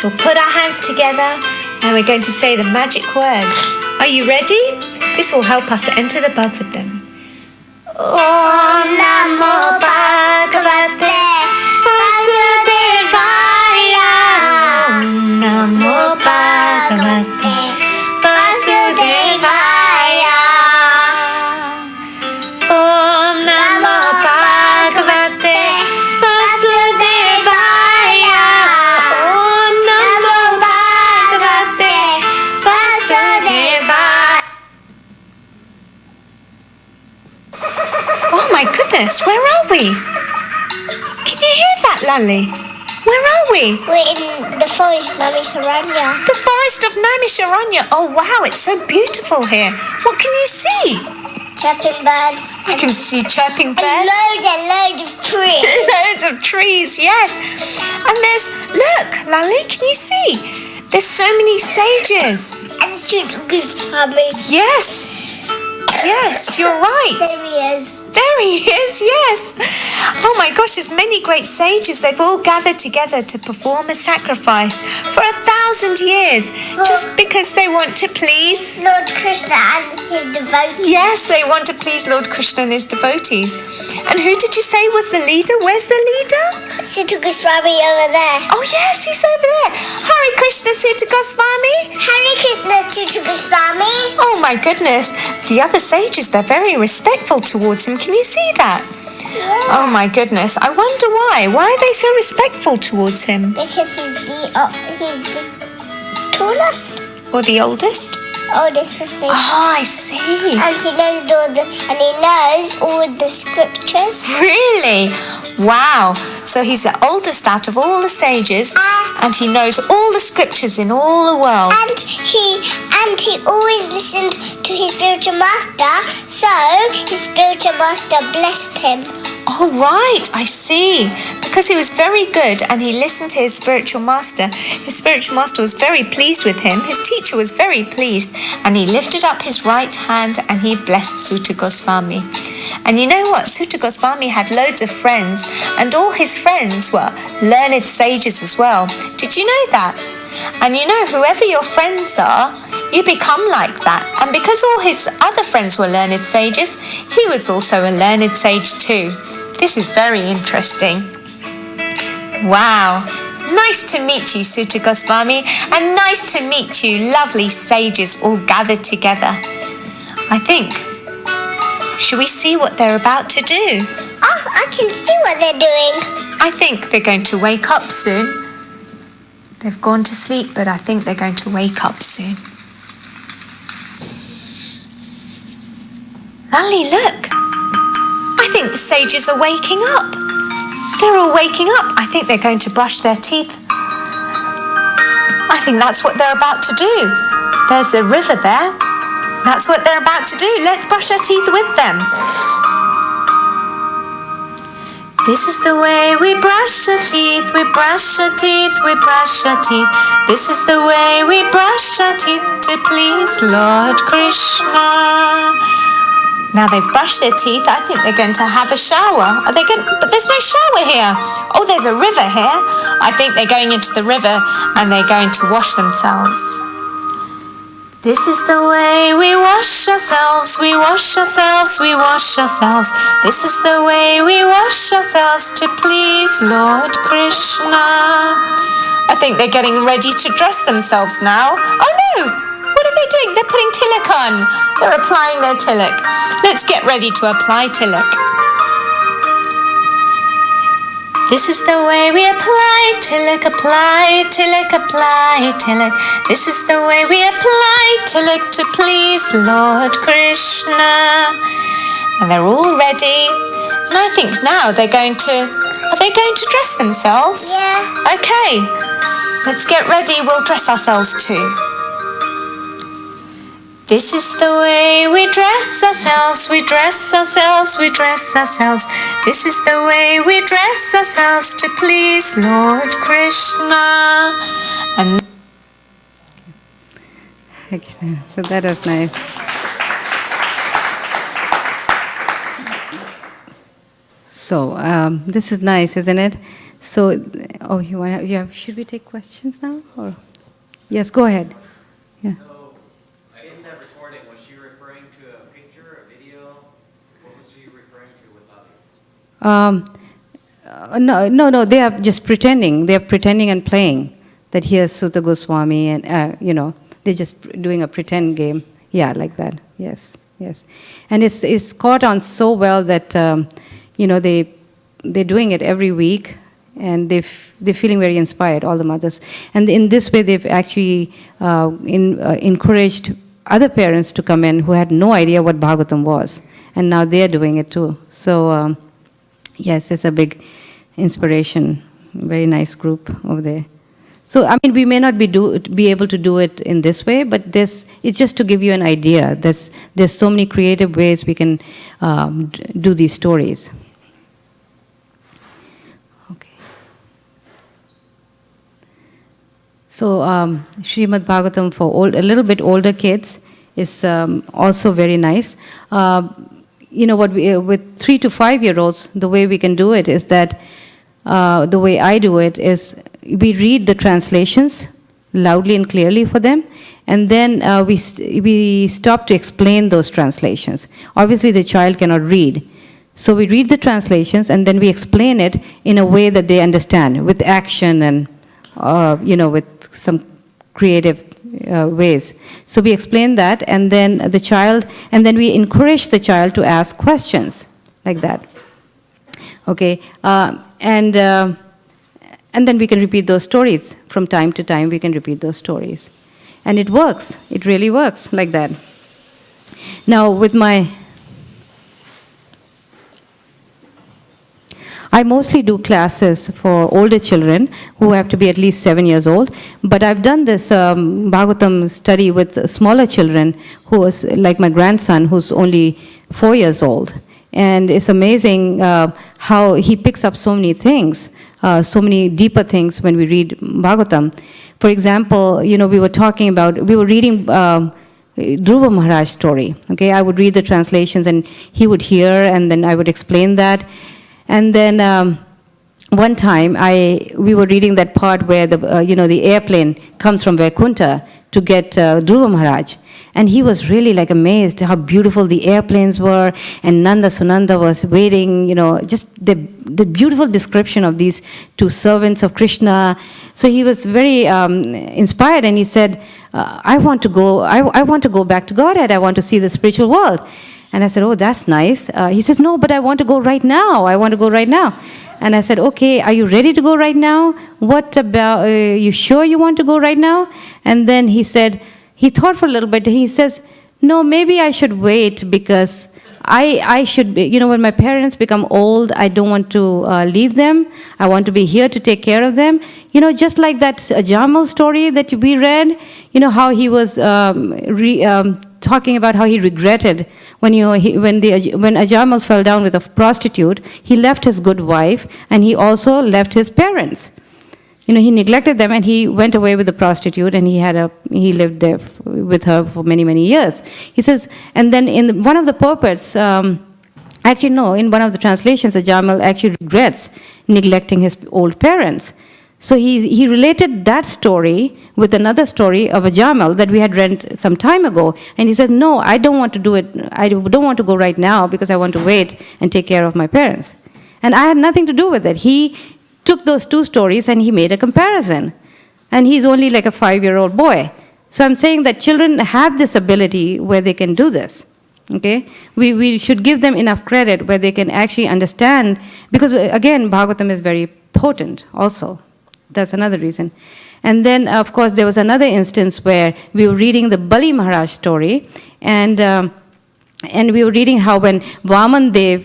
We'll put our hands together and we're going to say the magic words. Are you ready? This will help us enter the Bhagavatam. Om Namo Bhagavate Vasudevaya. Om Namo Bhagavate Vasudevaya. Om Namo Bhagavate Vasudevaya. Om Namo Bhagavate Vasudevaya. Oh my goodness, where are we? Can you hear that, Lali? Where are we? We're in the forest of Namisharanya. The forest of Naimisharanya. Oh wow, it's so beautiful here. What can you see? Chirping birds. I can see chirping And birds. loads of trees. Loads of trees, yes. And look, Lali, can you see? There's so many sages. And super good tummy. Yes. Yes, you're right. There he is. There he is, yes. Oh my gosh, there's many great sages. They've all gathered together to perform a sacrifice for 1,000 years just because they want to please. Lord Krishna and his devotees. Yes, they want to please Lord Krishna and his devotees. And who did you say was the leader? Where's the leader? Sutta Goswami over there. Oh yes, he's over there. Hare Krishna Sutta Goswami. Hare Krishna, Sutta Goswami. Oh my goodness. The other sages, they're very respectful towards him. Can you see that? Yeah. Oh my goodness. I wonder why. Why are they so respectful towards him? Because he's the tallest, Or the oldest? oldest of them. Oh, I see. And he knows all the scriptures. Really? Wow. So he's the oldest out of all the sages, and he knows all the scriptures in all the world. And he always listened to his spiritual master, so his spiritual master blessed him. Oh, right, I see. Because he was very good and he listened to his spiritual master was very pleased with him. His teacher was very pleased, and he lifted up his right hand and he blessed Sutta Goswami. And you know what? Sutta Goswami had loads of friends, and all his friends were learned sages as well. Did you know that? And you know, whoever your friends are, you become like that. And because all his other friends were learned sages, he was also a learned sage too. This is very interesting. Wow. Nice to meet you, Sutta Goswami, and nice to meet you, lovely sages all gathered together. I think, should we see what they're about to do? Oh, I can see what they're doing. I think they're going to wake up soon. They've gone to sleep, but I think they're going to wake up soon. Lali, look. I think the sages are waking up. They're all waking up. I think they're going to brush their teeth. I think that's what they're about to do. There's a river there. That's what they're about to do. Let's brush our teeth with them. This is the way we brush our teeth, we brush our teeth, we brush our teeth. This is the way we brush our teeth to please Lord Krishna. Now they've brushed their teeth, I think they're going to have a shower. Are they going? But there's no shower here. Oh, there's a river here. I think they're going into the river and they're going to wash themselves. This is the way we wash ourselves, we wash ourselves, we wash ourselves. This is the way we wash ourselves to please Lord Krishna. I think they're getting ready to dress themselves now. Oh no! What are they doing? They're putting tilak on. They're applying their tilak. Let's get ready to apply tilak. This is the way we apply tilak, apply tilak, apply tilak. This is the way we apply tilak to please Lord Krishna. And they're all ready. And I think now they're going to... Are they going to dress themselves? Yeah. Okay. Let's get ready. We'll dress ourselves too. This is the way we dress ourselves, we dress ourselves, we dress ourselves. This is the way we dress ourselves to please Lord Krishna. And so that was nice. So this is nice, isn't it? So, should we take questions now? Or yes, go ahead. Yeah. No, they are just pretending. They are pretending and playing that here's Sutta Goswami, and they're just doing a pretend game. Yeah, like that. Yes. And it's caught on so well that they're doing it every week, and they're feeling very inspired, all the mothers. And in this way, they've actually encouraged other parents to come in who had no idea what Bhagavatam was, and now they're doing it too. So. Yes, it's a big inspiration. Very nice group over there. So, I mean, we may not be able to do it in this way, but it's just to give you an idea. There's so many creative ways we can do these stories. Okay. So, Srimad Bhagavatam for a little bit older kids is also very nice. What with 3 to 5 year olds, the way we can do it is that the way I do it is we read the translations loudly and clearly for them, and then we stop to explain those translations. Obviously, the child cannot read. So we read the translations and then we explain it in a way that they understand, with action and, with some creative ways. So we explain that, and then we encourage the child to ask questions like that. Okay, and then we can repeat those stories from time to time. We can repeat those stories, and it works. It really works like that. Now I mostly do classes for older children who have to be at least 7 years old, but I've done this Bhagavatam study with smaller children who is like my grandson who's only 4 years old. And it's amazing how he picks up so many things, so many deeper things when we read Bhagavatam. For example, we were reading Dhruva Maharaj story. Okay, I would read the translations and he would hear, and then I would explain that. And then one time we were reading that part where the airplane comes from Vaikuntha to get Dhruva Maharaj. And he was really like amazed how beautiful the airplanes were, and Nanda Sunanda was waiting, just the beautiful description of these two servants of Krishna. So he was very inspired, and he said, I want to go back to Godhead. I want to see the spiritual world. And I said, oh, that's nice. He says, no, but I want to go right now. I want to go right now. And I said, okay, are you ready to go right now? What about, you sure you want to go right now? And then he said, he thought for a little bit. He says, no, maybe I should wait, because I should be, when my parents become old, I don't want to leave them. I want to be here to take care of them. Just like that Ajamal story that we read, how he was talking about how he regretted when Ajamal fell down with a prostitute. He left his good wife, and he also left his parents. He neglected them, and he went away with the prostitute, and he lived there with her for many, many years. He says, and then in one of the purports, in one of the translations, Ajamal actually regrets neglecting his old parents. So he related that story with another story of Ajamal that we had read some time ago. And he said, no, I don't want to do it. I don't want to go right now, because I want to wait and take care of my parents. And I had nothing to do with it. He took those two stories and he made a comparison. And he's only like a 5-year-old boy. So I'm saying that children have this ability where they can do this. Okay? We should give them enough credit where they can actually understand, because again, Bhagavatam is very potent also. That's another reason. And then, of course, there was another instance where we were reading the Bali Maharaj story, and we were reading how when Vaman Dev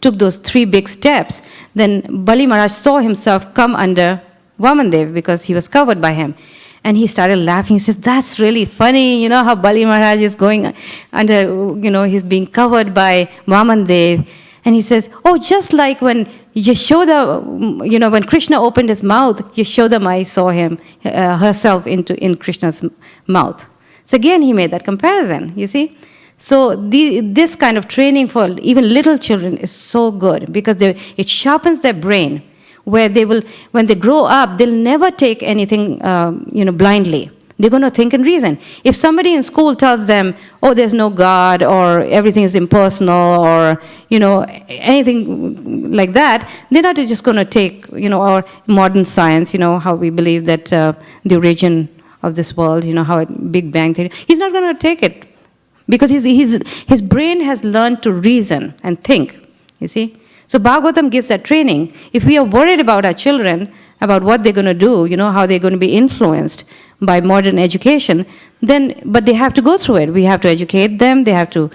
took those 3 big steps, then Bali Maharaj saw himself come under Vaman Dev because he was covered by him. And he started laughing. He says, that's really funny, how Bali Maharaj is going under, he's being covered by Vaman Dev. And he says, oh, just like when Yashoda, when Krishna opened his mouth, Yashoda Mai saw herself in Krishna's mouth. So again, he made that comparison, you see. So this kind of training for even little children is so good, because it sharpens their brain, where they will, when they grow up, they'll never take anything, blindly. They're going to think and reason. If somebody in school tells them, oh, there's no God, or everything is impersonal, or, anything like that, they're not just going to take, our modern science, how we believe that the origin of this world, how Big Bang theory, he's not going to take it, because his brain has learned to reason and think, you see. So Bhagavatam gives that training. If we are worried about our children, about what they're going to do, how they're going to be influenced by modern education, but they have to go through it. We have to educate them. They have to,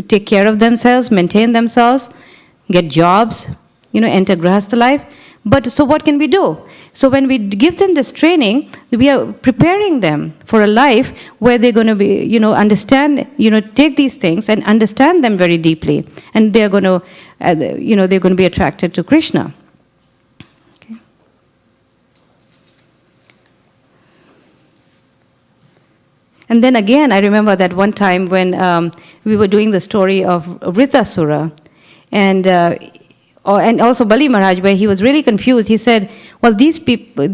take care of themselves, maintain themselves, get jobs, enter Grahastha life. But so what can we do? So when we give them this training, we are preparing them for a life where they're going to be, understand, take these things and understand them very deeply. And they're going to, they're going to be attracted to Krishna. Okay. And then again, I remember that one time when we were doing the story of Vritasura, and also Bali Maharaj, where he was really confused. He said, well, these people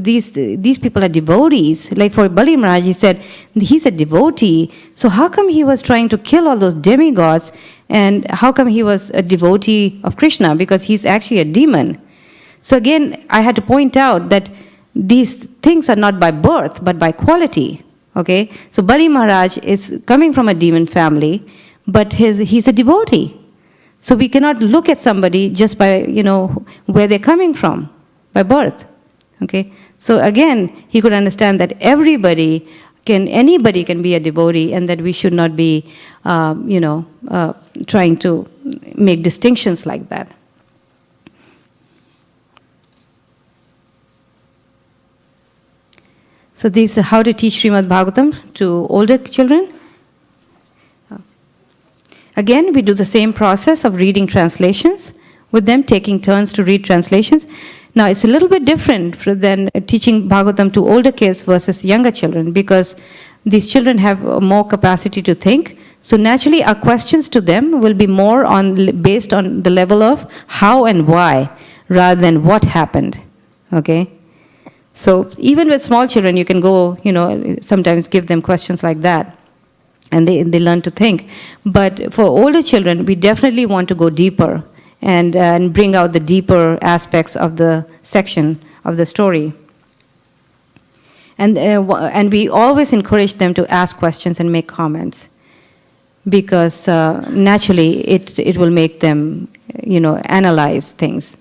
are devotees. Like for Bali Maharaj, he said, he's a devotee. So how come he was trying to kill all those demigods? And how come he was a devotee of Krishna? Because he's actually a demon. So again, I had to point out that these things are not by birth, but by quality. Okay? So Bali Maharaj is coming from a demon family, but he's a devotee. So we cannot look at somebody just by, where they're coming from, by birth. Okay? So again, he could understand that anybody can be a devotee, and that we should not be, trying to make distinctions like that. So this is how to teach Srimad Bhagavatam to older children. Again, we do the same process of reading translations with them, taking turns to read translations. Now, it's a little bit different than teaching Bhagavatam to older kids versus younger children, because these children have more capacity to think. So naturally, our questions to them will be more based on the level of how and why, rather than what happened. Okay? So even with small children, you can go, sometimes give them questions like that, and they learn to think. But for older children, we definitely want to go deeper and bring out the deeper aspects of the section of the story. And we always encourage them to ask questions and make comments, because naturally it will make them, analyze things.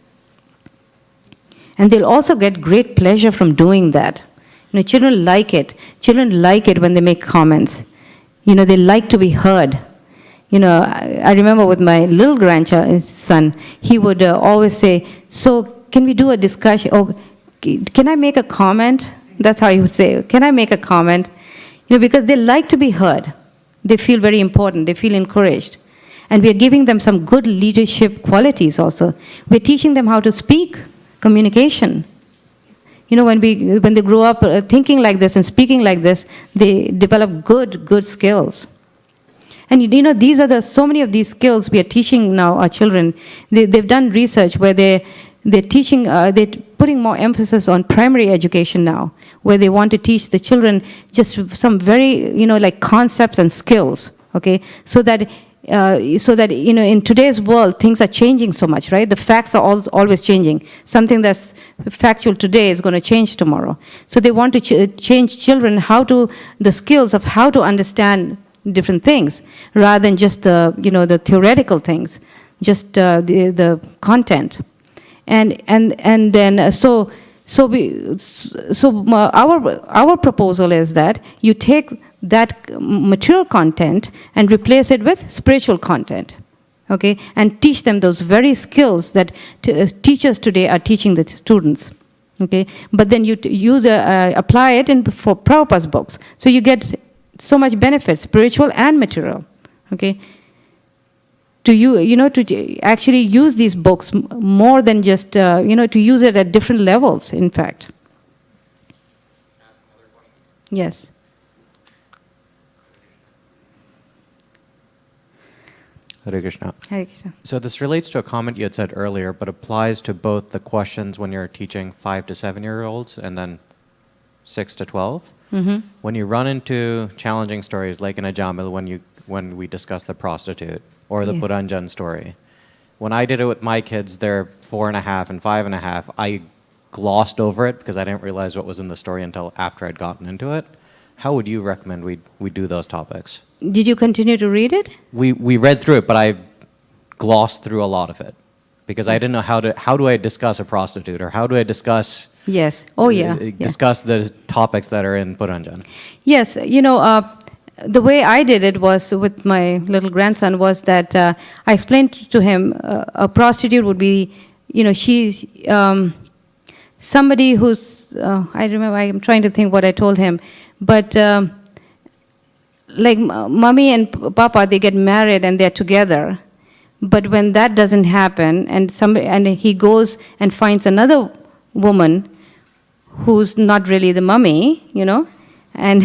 And they'll also get great pleasure from doing that. Children like it. Children like it when they make comments. They like to be heard. I remember with my little grandson, he would always say, so can we do a discussion? Or can I make a comment? That's how he would say, can I make a comment? Because they like to be heard. They feel very important. They feel encouraged. And we are giving them some good leadership qualities also. We're teaching them how to speak. Communication. When they grow up thinking like this and speaking like this, they develop good skills. And these are so many of these skills we are teaching now our children. They've done research where they're teaching, they're putting more emphasis on primary education now, where they want to teach the children just some very, like concepts and skills. Okay, so that in today's world things are changing so much, right? The facts are always changing. Something that's factual today is going to change tomorrow. So they want to change children the skills of how to understand different things, rather than just the theoretical things, just the content. And then our proposal is that you take that material content and replace it with spiritual content, okay? And teach them those very skills that teachers today are teaching the students, okay? But then you apply it for Prabhupada's books. So you get so much benefit, spiritual and material, okay? To actually use these books more than just, to use it at different levels, in fact. Yes. Hare Krishna. Hare Krishna. So this relates to a comment you had said earlier, but applies to both the questions when you're teaching 5 to 7-year-olds and then 6 to 12. Mm-hmm. When you run into challenging stories like in Ajamil, when we discuss the prostitute or the Puranjan story, when I did it with my kids, they're 4.5 and 5.5. I glossed over it because I didn't realize what was in the story until after I'd gotten into it. How would you recommend we do those topics? Did you continue to read it? We read through it, but I glossed through a lot of it because I didn't know how do I discuss a prostitute, or how do I discuss Yes. Oh, yeah. discuss the topics that are in Puranjan. Yes. The way I did it was with my little grandson was that I explained to him a prostitute would be, she's somebody who's, I remember, I'm trying to think what I told him, but like mommy and papa, they get married and they're together. But when that doesn't happen, and he goes and finds another woman who's not really the mummy, and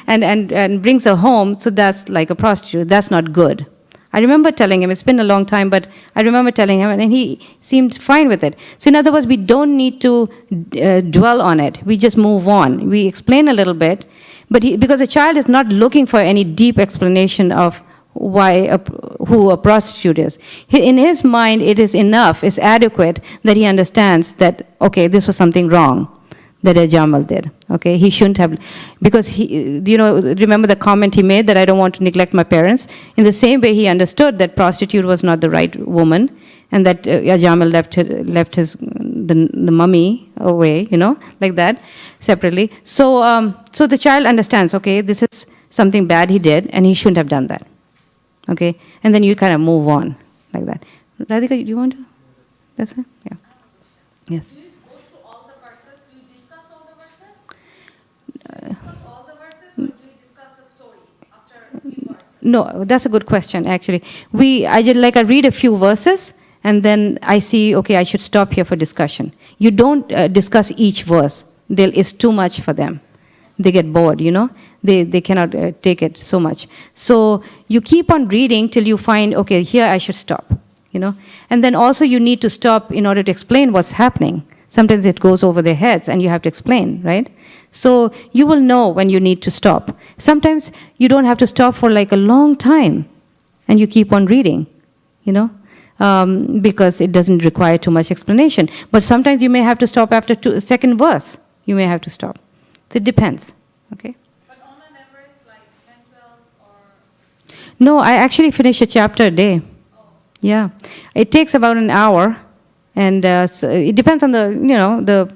and brings her home, so that's like a prostitute. That's not good. I remember telling him, it's been a long time, but I remember telling him, and he seemed fine with it. So in other words, we don't need to dwell on it. We just move on. We explain a little bit, but because a child is not looking for any deep explanation of who a prostitute is. In his mind, it is enough, it's adequate that he understands that, okay, this was something wrong that Jamal did. Okay, he shouldn't have, because remember the comment he made that I don't want to neglect my parents. In the same way, he understood that prostitute was not the right woman, and that Jamal left the mummy away, like that, separately. So the child understands, okay, this is something bad he did, and he shouldn't have done that. Okay, and then you kind of move on like that. Radhika, do you want to? That's it? Yeah. Yes. Do you go through all the verses? Do you discuss all the verses? Do you discuss all the verses, or do you discuss the story after a few verses? No, that's a good question, actually. I read a few verses, and then I see, okay, I should stop here for discussion. You don't discuss each verse. It's too much for them. They get bored, They cannot take it so much. So you keep on reading till you find, okay, here I should stop, And then also you need to stop in order to explain what's happening. Sometimes it goes over their heads and you have to explain, right? So you will know when you need to stop. Sometimes you don't have to stop for like a long time and you keep on reading, because it doesn't require too much explanation. But sometimes you may have to stop after second verse. You may have to stop. So it depends, okay? But on an average, like 10, 12, or? No, I actually finish a chapter a day. Oh. Yeah. It takes about an hour, and so it depends on the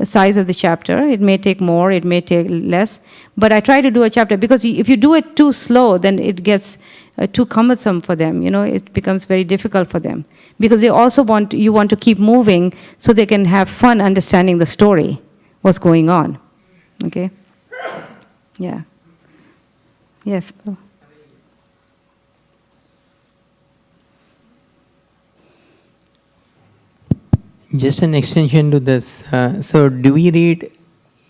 size of the chapter. It may take more, it may take less. But I try to do a chapter, because if you do it too slow, then it gets too cumbersome for them. It becomes very difficult for them. Because they also want to keep moving so they can have fun understanding the story, what's going on. Okay? Yeah. Yes. Just an extension to this. So do we read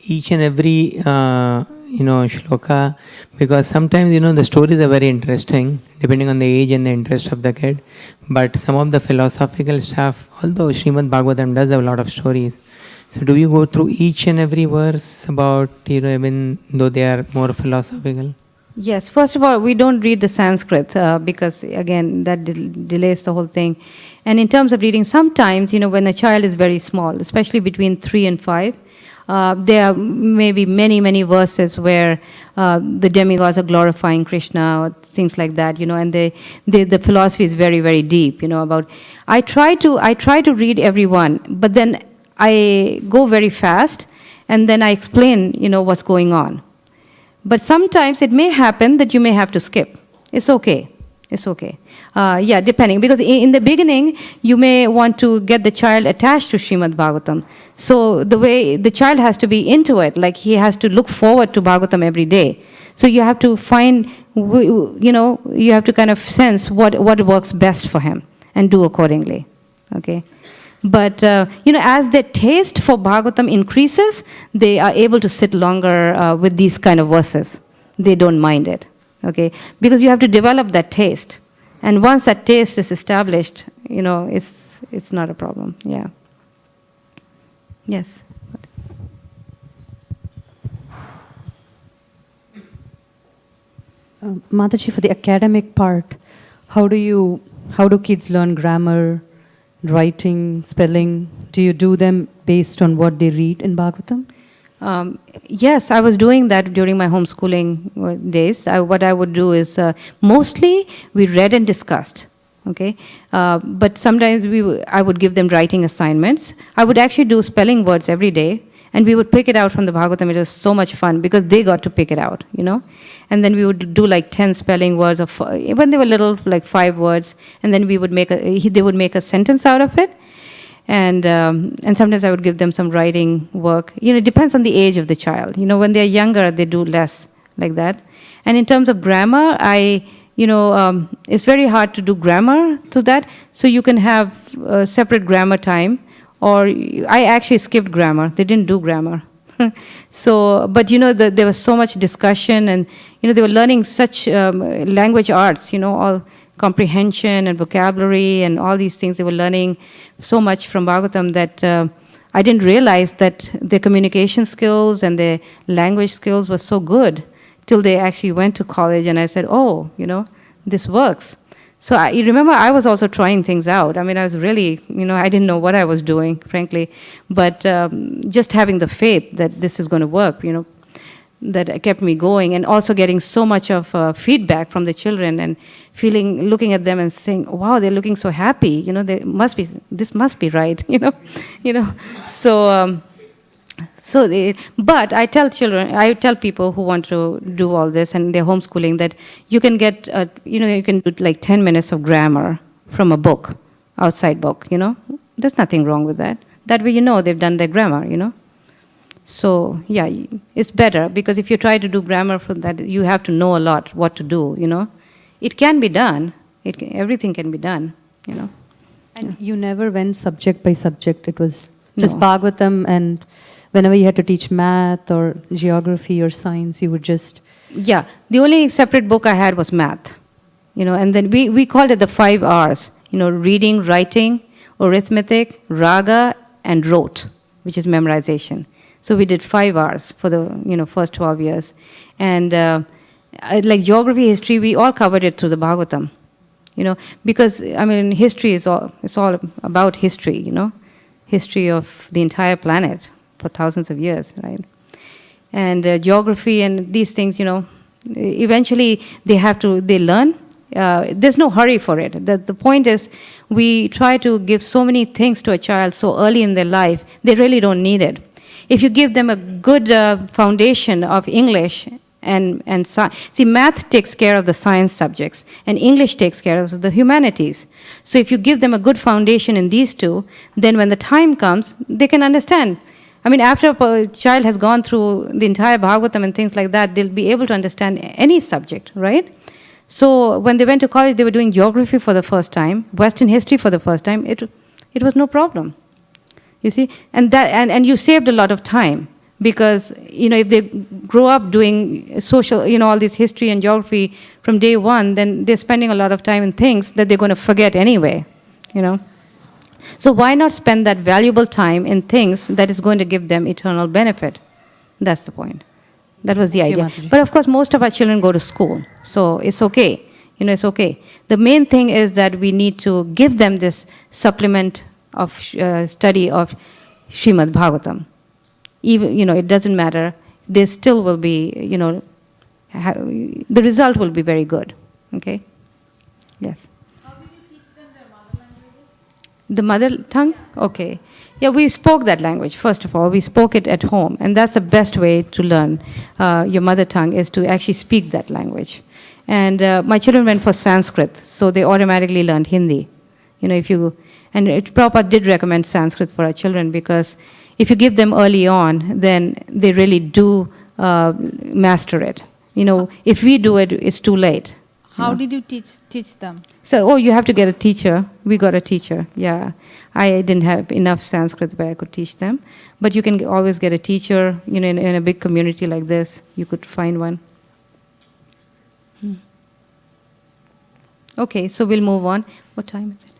each and every shloka? Because sometimes the stories are very interesting depending on the age and the interest of the kid. But some of the philosophical stuff, although Srimad Bhagavatam does have a lot of stories, so do you go through each and every verse about, even though they are more philosophical? Yes. First of all, we don't read the Sanskrit because, again, that delays the whole thing. And in terms of reading, sometimes, when a child is very small, especially between 3 and 5, there are maybe many, many verses where the demigods are glorifying Krishna or things like that, and the philosophy is very, very deep, about. I try to read every one, but then I go very fast, and then I explain, what's going on. But sometimes it may happen that you may have to skip. It's okay. It's okay. Depending. Because in the beginning, you may want to get the child attached to Srimad Bhagavatam. So the way the child has to be into it, like he has to look forward to Bhagavatam every day. So you have to find, you have to kind of sense what works best for him and do accordingly. Okay? But, as their taste for Bhagavatam increases, they are able to sit longer with these kind of verses. They don't mind it, okay? Because you have to develop that taste. And once that taste is established, it's not a problem, yeah. Yes? Mataji, for the academic part, how do kids learn grammar, writing, spelling? Do you do them based on what they read in Bhagavatam? Yes, I was doing that during my homeschooling days. What I would do is, mostly we read and discussed, okay? But sometimes I would give them writing assignments. I would actually do spelling words every day, and we would pick it out from the Bhagavatam. It was so much fun because they got to pick it out, And then we would do like 10 spelling words, when they were little, like 5 words, and then they would make a sentence out of it. And sometimes I would give them some writing work. It depends on the age of the child. When they're younger, they do less like that. And in terms of grammar, it's very hard to do grammar through that. So you can have separate grammar time. Or I actually skipped grammar. They didn't do grammar. So, but there was so much discussion, and they were learning such language arts, all comprehension and vocabulary and all these things. They were learning so much from Bhagavatam that I didn't realize that their communication skills and their language skills were so good till they actually went to college, and I said, oh, this works. So you remember, I was also trying things out. I mean, I was really, I didn't know what I was doing, frankly. But just having the faith that this is going to work, that kept me going. And also getting so much of feedback from the children and looking at them and saying, wow, they're looking so happy. This must be right, So, but I tell people who want to do all this and they're homeschooling that you can get, you can do like 10 minutes of grammar from a book, outside book, There's nothing wrong with that. That way they've done their grammar, So, yeah, it's better because if you try to do grammar from that, you have to know a lot what to do, It can be done. Everything can be done, And you never went subject by subject. It was just No. Bhagavatam, and whenever you had to teach math or geography or science, you would just... Yeah, the only separate book I had was math, and then we called it the 5 R's, reading, writing, arithmetic, raga, and rote, which is memorization. So we did 5 R's for the, first 12 years. And like geography, history, we all covered it through the Bhagavatam, because, I mean, history it's all about history, history of the entire planet for thousands of years, right? And geography and these things, eventually they learn. There's no hurry for it. The point is, we try to give so many things to a child so early in their life, they really don't need it. If you give them a good foundation of English and science, see, math takes care of the science subjects, and English takes care of the humanities. So if you give them a good foundation in these two, then when the time comes, they can understand. I mean, after a child has gone through the entire Bhagavatam and things like that, they'll be able to understand any subject, right? So when they went to college, they were doing geography for the first time, Western history for the first time. It was no problem, you see, and you saved a lot of time because if they grow up doing social, all this history and geography from day one, then they're spending a lot of time in things that they're going to forget anyway, So why not spend that valuable time in things that is going to give them eternal benefit? That's the point. That was the Thank you, idea. Mataji. But of course, most of our children go to school, so it's okay. It's okay. The main thing is that we need to give them this supplement of study of Srimad Bhagavatam. Even, it doesn't matter. They still will be, the result will be very good. Okay? Yes. How did you teach them their mother languages? The mother tongue? Okay. Yeah, we spoke that language, first of all. We spoke it at home. And that's the best way to learn your mother tongue is to actually speak that language. And my children went for Sanskrit, so they automatically learned Hindi. Prabhupada did recommend Sanskrit for our children because if you give them early on, then they really do master it. If we do it, it's too late. How did you teach them? So, you have to get a teacher. We got a teacher, yeah. I didn't have enough Sanskrit where I could teach them. But you can always get a teacher, in a big community like this, you could find one. Okay, so we'll move on. What time is it?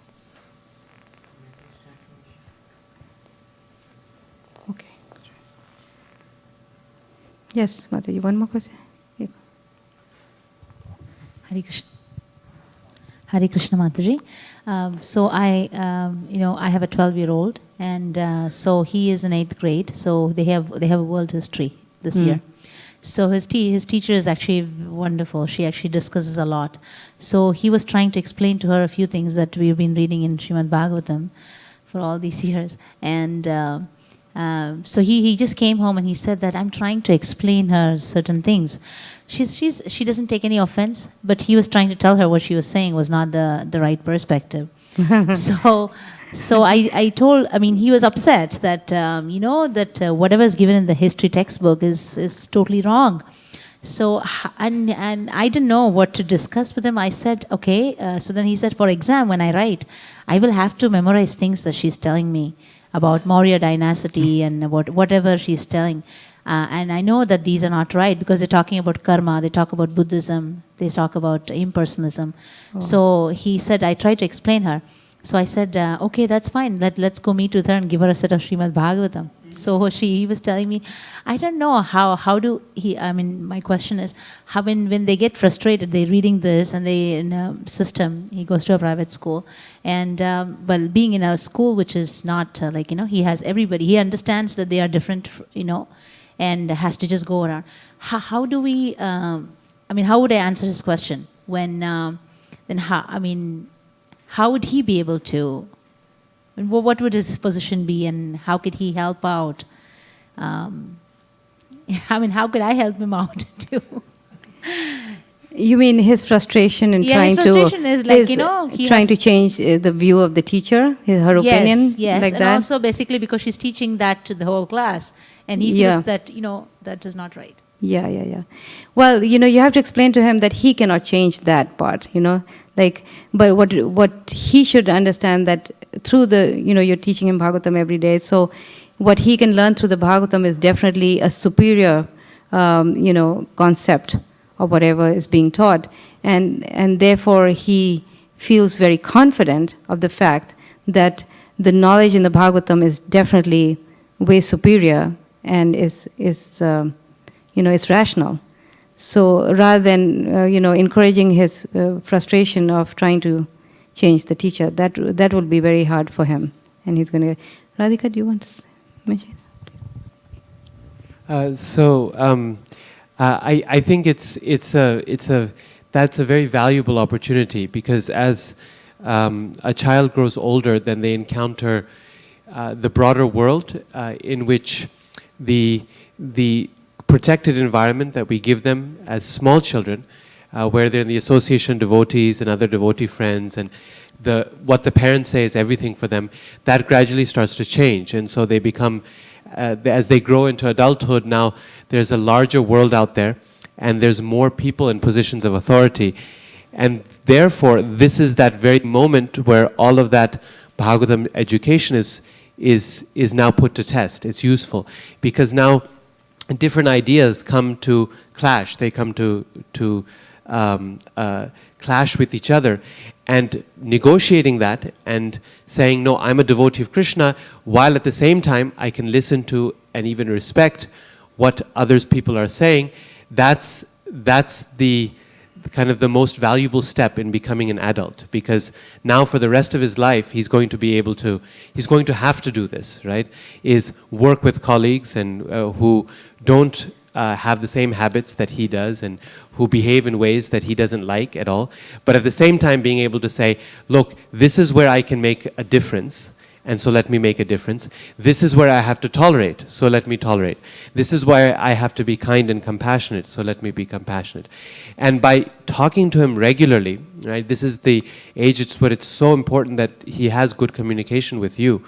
Okay. Yes, Mataji, one more question. Yeah. Hare Krishna Mataji. So I have a 12-year-old, and so he is in 8th grade. So they have a world history this year. So his teacher is actually wonderful. She actually discusses a lot. So he was trying to explain to her a few things that we've been reading in Srimad Bhagavatam for all these years. And so he just came home and he said that I'm trying to explain her certain things. She doesn't take any offense, but he was trying to tell her what she was saying was not the right perspective. So he was upset that, that whatever is given in the history textbook is totally wrong. So, and I didn't know what to discuss with him. I said, okay. So then he said, for exam, when I write, I will have to memorize things that she's telling me about Maurya dynasty and about whatever she's telling. And I know that these are not right because they're talking about karma, they talk about Buddhism, they talk about impersonalism. So he said, I tried to explain her. So I said, okay, that's fine. Let's go meet with her and give her a set of Srimad Bhagavatam. So he was telling me, I don't know how do he, I mean, my question is, how when they get frustrated, they're reading this and they in a system, he goes to a private school. And, well, being in a school which is not he has everybody, he understands that they are different, and has to just go around. How do we, how would I answer his question? How would he be able to, what would his position be and how could he help out? How could I help him out too? You mean his frustration in trying his frustration is he trying to change the view of the teacher, her opinion, yes, like and that? also basically because she's teaching that to the whole class, and he feels that that is not right. Yeah. Well, you have to explain to him that he cannot change that part, but what he should understand that through you're teaching him Bhagavatam every day, so what he can learn through the Bhagavatam is definitely a superior, concept of whatever is being taught, and therefore he feels very confident of the fact that the knowledge in the Bhagavatam is definitely way superior and is it's rational. So rather than encouraging his frustration of trying to change the teacher, that will be very hard for him, and he's going to. Radhika, do you want to mention? I think that's a very valuable opportunity, because as a child grows older, then they encounter the broader world in which the protected environment that we give them as small children, where they're in the association of devotees and other devotee friends, and what the parents say is everything for them, that gradually starts to change. And so they become, as they grow into adulthood, now there's a larger world out there, and there's more people in positions of authority. And therefore, this is that very moment where all of that Bhagavatam education is now put to test. It's useful, because now different ideas come to clash. They come to clash with each other, and negotiating that and saying, no, I'm a devotee of Krishna, while at the same time I can listen to and even respect what others people are saying. That's the kind of the most valuable step in becoming an adult, because now for the rest of his life he's going to have to do this, right? Is work with colleagues and who don't have the same habits that he does, and who behave in ways that he doesn't like at all, but at the same time being able to say, look, this is where I can make a difference, and so let me make a difference. This is where I have to tolerate, so let me tolerate. This is where I have to be kind and compassionate, so let me be compassionate. And by talking to him regularly, right, this is the age where it's so important that he has good communication with you,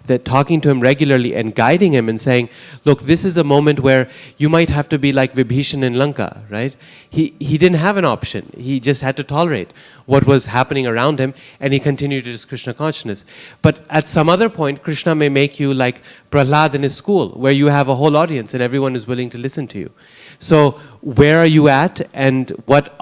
that talking to him regularly and guiding him and saying, look, this is a moment where you might have to be like Vibhishan in Lanka, right? He didn't have an option. He just had to tolerate what was happening around him, and he continued his Krishna consciousness. But at some other point, Krishna may make you like Prahlad in his school, where you have a whole audience and everyone is willing to listen to you. So where are you at, and what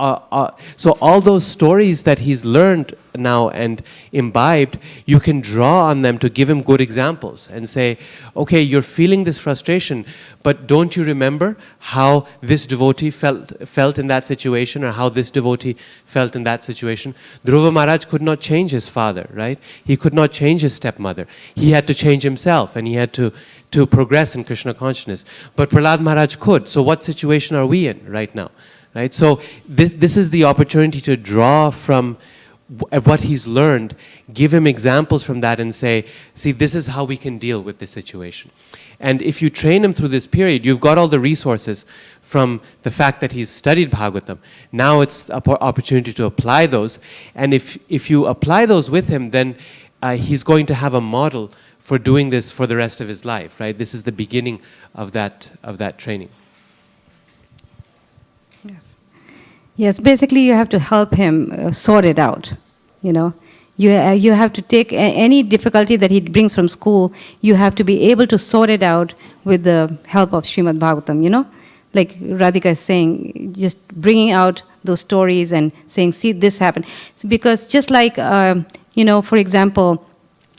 so all those stories that he's learned now and imbibed, you can draw on them to give him good examples and say, okay, you're feeling this frustration, but don't you remember how this devotee felt in that situation, or how this devotee felt in that situation? Dhruva Maharaj could not change his father, right? He could not change his stepmother. He had to change himself, and he had to progress in Krishna consciousness. But Prahlad Maharaj could. So what situation are we in right now? Right? So this is the opportunity to draw from what he's learned, give him examples from that, and say, see, this is how we can deal with this situation. And if you train him through this period, you've got all the resources from the fact that he's studied Bhagavatam. Now it's an opportunity to apply those. And if you apply those with him, then he's going to have a model for doing this for the rest of his life, right? This is the beginning of that training. Yes. Yes, basically you have to help him sort it out, You You have to take any difficulty that he brings from school, you have to be able to sort it out with the help of Srimad Bhagavatam, you know? Like Radhika is saying, just bringing out those stories and saying, see, this happened. So because just like, you know, for example,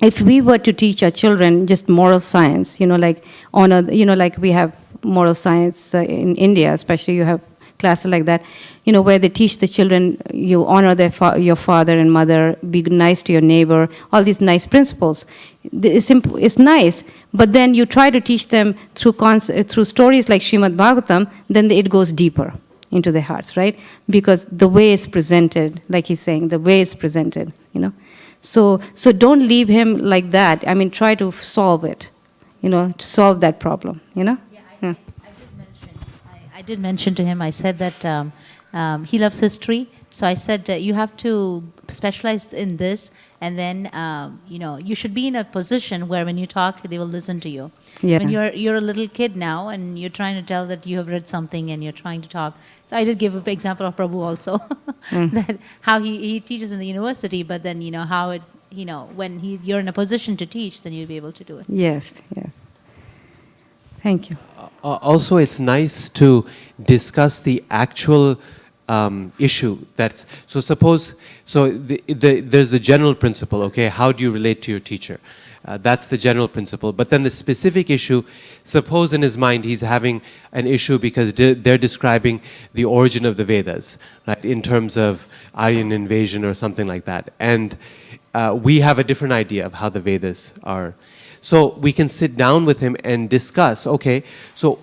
if we were to teach our children just moral science, you know, like honor, you know, like we have moral science in India, especially you have classes like that, you know, where they teach the children, you honor your father and mother, be nice to your neighbor, all these nice principles. It's nice, but then you try to teach them through stories like Srimad Bhagavatam, then it goes deeper into their hearts, right? Because the way it's presented, like he's saying, the way it's presented, you know. So don't leave him like that. I mean, try to solve it, you know, to solve that problem, you know. Yeah, I did mention to him, I said that he loves history. So I said, you have to specialize in this, and then, you know, you should be in a position where when you talk, they will listen to you. Yeah. When you're a little kid now, and you're trying to tell that you have read something, and you're trying to talk. So I did give an example of Prabhu also, that how he teaches in the university, but then, you know, how it, you know, when you're in a position to teach, then you'll be able to do it. Yes. Thank you. Also, it's nice to discuss the actual issue. There's the general principle, okay, how do you relate to your teacher? That's the general principle. But then the specific issue, suppose in his mind he's having an issue because they're describing the origin of the Vedas, right, in terms of Aryan invasion or something like that. And we have a different idea of how the Vedas are. So we can sit down with him and discuss, okay, so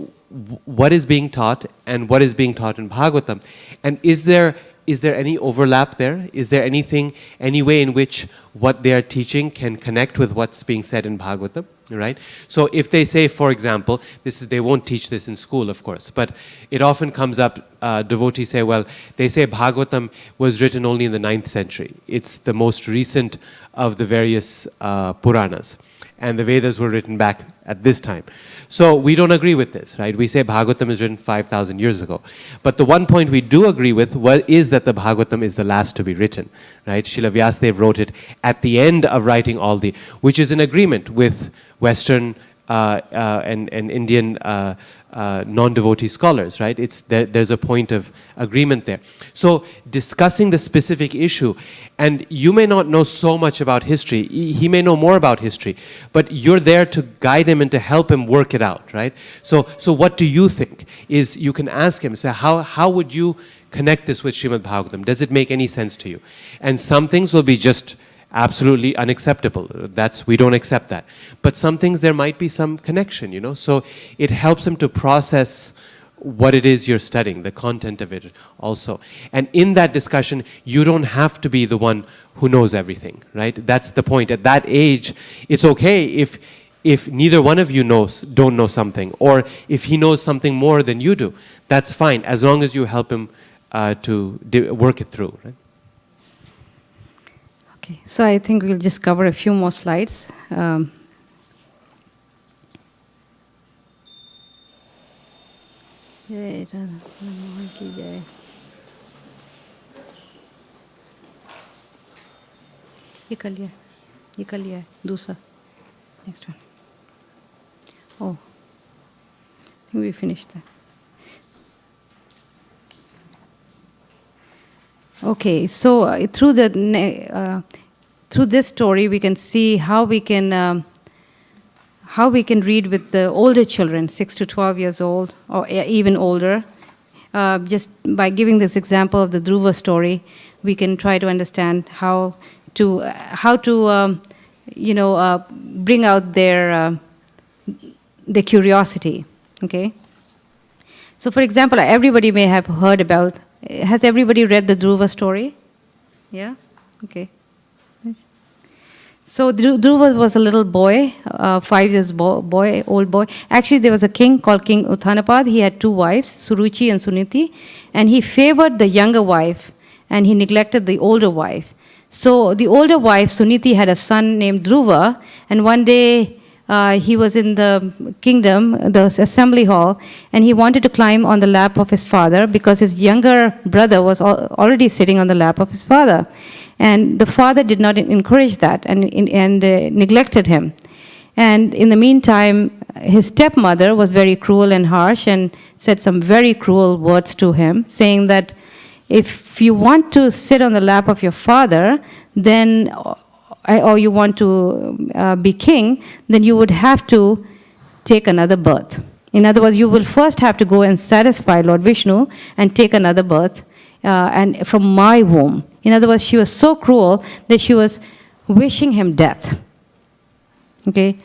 what is being taught and what is being taught in Bhagavatam? And is there any overlap there? Is there any way in which what they are teaching can connect with what's being said in Bhagavatam, right? So if they say, for example, they won't teach this in school, of course, but it often comes up, devotees say, well, they say Bhagavatam was written only in the 9th century. It's the most recent of the various Puranas. And the Vedas were written back at this time. So we don't agree with this, right? We say Bhagavatam is written 5,000 years ago. But the one point we do agree with is that the Bhagavatam is the last to be written, right? Srila Vyasadeva wrote it at the end of writing which is in agreement with Western and Indian non-devotee scholars, right? There's a point of agreement there. So discussing the specific issue, and you may not know so much about history, he may know more about history, but you're there to guide him and to help him work it out, right? So what do you think? Is you can ask him, say, how would you connect this with Srimad Bhagavatam? Does it make any sense to you? And some things will be just absolutely unacceptable. We don't accept that. But some things there might be some connection, you know. So it helps him to process what it is you're studying, the content of it also. And in that discussion, you don't have to be the one who knows everything, right? That's the point. At that age, it's okay if neither one of you don't know something, or if he knows something more than you do. That's fine, as long as you help him to work it through, right? Okay, so I think we'll just cover a few more slides. ये कर लिया है दूसरा next one. Oh, I think we finished that. Okay, so through this story, we can see how we can read with the older children, 6 to 12 years old, or even older. Just by giving this example of the Dhruva story, we can try to understand how to bring out their curiosity. Okay. So, for example, everybody may have heard about. Has everybody read the Dhruva story? Yeah? Okay. So Dhruva was a little boy, 5 years old boy. Actually, there was a king called King Uttanapad. He had 2 wives, Suruchi and Suniti, and he favored the younger wife, and he neglected the older wife. So the older wife, Suniti, had a son named Dhruva, and one day he was in the kingdom, the assembly hall, and he wanted to climb on the lap of his father because his younger brother was already sitting on the lap of his father. And the father did not encourage that and neglected him. And in the meantime, his stepmother was very cruel and harsh and said some very cruel words to him, saying that if you want to sit on the lap of your father, then, or you want to be king, then you would have to take another birth. In other words, you will first have to go and satisfy Lord Vishnu and take another birth, and from my womb. In other words, she was so cruel that she was wishing him death. Okay?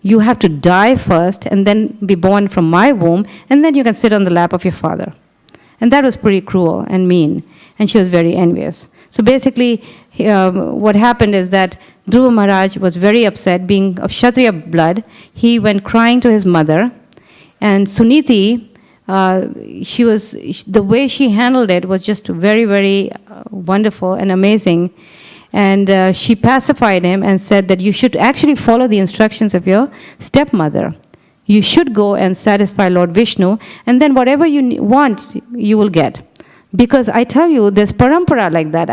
You have to die first and then be born from my womb, and then you can sit on the lap of your father. And that was pretty cruel and mean, and she was very envious. So basically, what happened is that Dhruva Maharaj was very upset, being of Kshatriya blood. He went crying to his mother, and Suniti, the way she handled it was just very, very wonderful and amazing. And she pacified him and said that you should actually follow the instructions of your stepmother. You should go and satisfy Lord Vishnu, and then whatever you want, you will get. Because I tell you, there's parampara like that.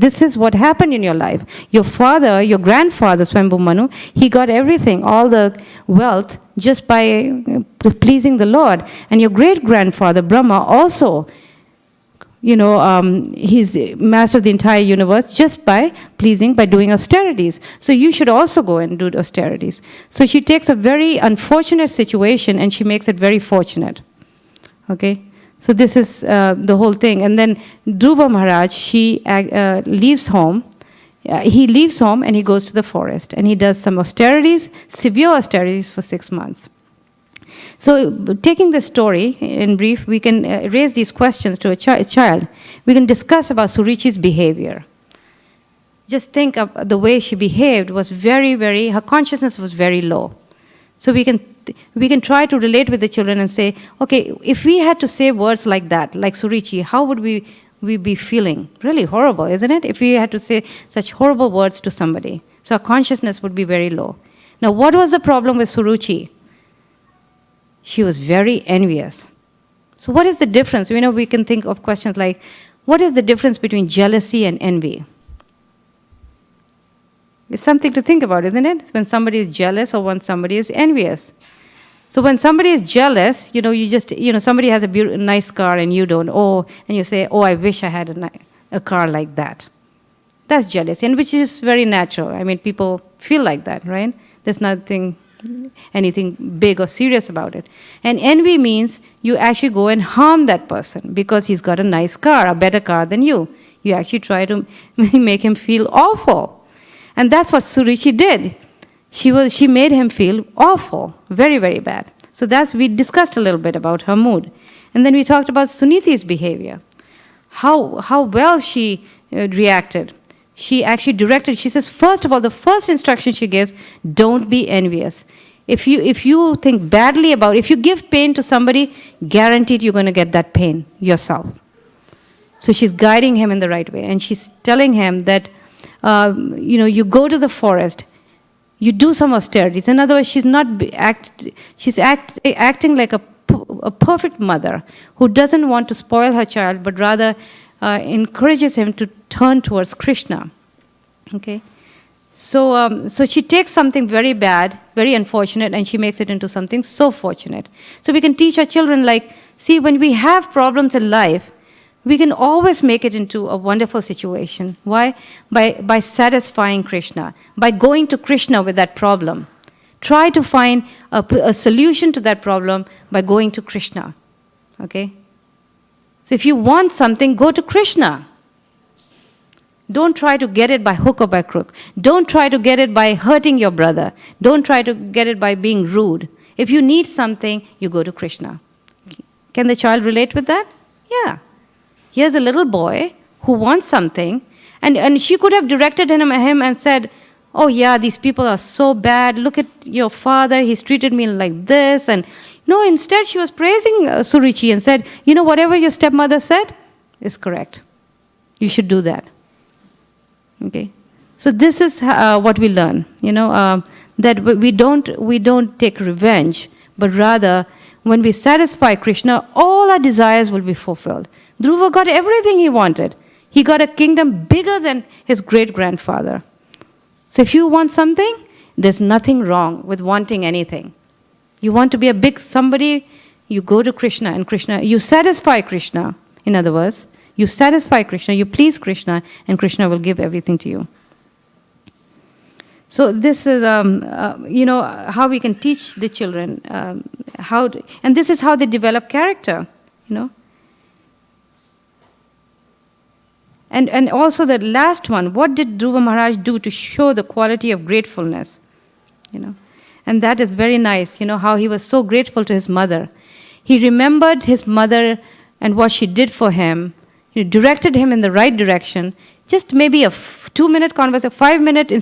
This is what happened in your life. Your father, your grandfather, Swambhu Manu, he got everything, all the wealth, just by pleasing the Lord. And your great-grandfather, Brahma, also, he's master of the entire universe just by doing austerities. So you should also go and do austerities. So she takes a very unfortunate situation and she makes it very fortunate. Okay? So this is the whole thing. And then Dhruva Maharaj, leaves home. He leaves home and he goes to the forest. And he does some austerities, severe austerities for 6 months. So taking the story in brief, we can raise these questions to a child. We can discuss about Suruchi's behavior. Just think of the way she behaved was very, very, her consciousness was very low. So we can try to relate with the children and say, okay, if we had to say words like that, like Suruchi, how would we be feeling? Really horrible, isn't it? If we had to say such horrible words to somebody. So our consciousness would be very low. Now, what was the problem with Suruchi? She was very envious. So what is the difference? We can think of questions like, what is the difference between jealousy and envy? It's something to think about, isn't it? When somebody is jealous or when somebody is envious. So when somebody is jealous, somebody has a nice car and you don't. And you say, I wish I had a car like that. That's jealousy, and which is very natural. I mean, people feel like that, right? There's anything big or serious about it. And envy means you actually go and harm that person because he's got a nice car, a better car than you. You actually try to make him feel awful. And that's what Suruchi did. She made him feel awful, very, very bad. So we discussed a little bit about her mood. And then we talked about Suniti's behavior, how well she reacted. She actually directed, she says, first of all, the first instruction she gives, don't be envious. If you think badly if you give pain to somebody, guaranteed you're going to get that pain yourself. So she's guiding him in the right way. And she's telling him that, you go to the forest, you do some austerities. In other words, she's acting like a perfect mother who doesn't want to spoil her child, but rather encourages him to turn towards Krishna. Okay? So she takes something very bad, very unfortunate, and she makes it into something so fortunate. So we can teach our children, when we have problems in life, we can always make it into a wonderful situation. Why? By satisfying Krishna, by going to Krishna with that problem. Try to find a solution to that problem by going to Krishna. Okay? So if you want something, go to Krishna. Don't try to get it by hook or by crook. Don't try to get it by hurting your brother. Don't try to get it by being rude. If you need something, you go to Krishna. Can the child relate with that? Yeah. Here's a little boy who wants something, and she could have directed him and said, oh yeah, these people are so bad. Look at your father. He's treated me like this. And no, instead she was praising Suruchi and said, whatever your stepmother said is correct. You should do that. Okay. So this is what we learn, that we don't take revenge, but rather when we satisfy Krishna, all our desires will be fulfilled. Dhruva got everything he wanted. He got a kingdom bigger than his great-grandfather. So if you want something, there's nothing wrong with wanting anything. You want to be a big somebody, you go to Krishna, and Krishna, you satisfy Krishna. In other words, you satisfy Krishna, you please Krishna, and Krishna will give everything to you. So this is, how we can teach the children and this is how they develop character, And also the last one, what did Dhruva Maharaj do to show the quality of gratefulness? And that is very nice, how he was so grateful to his mother. He remembered his mother and what she did for him. He directed him in the right direction. Just maybe a 2-minute conversation, 5-minute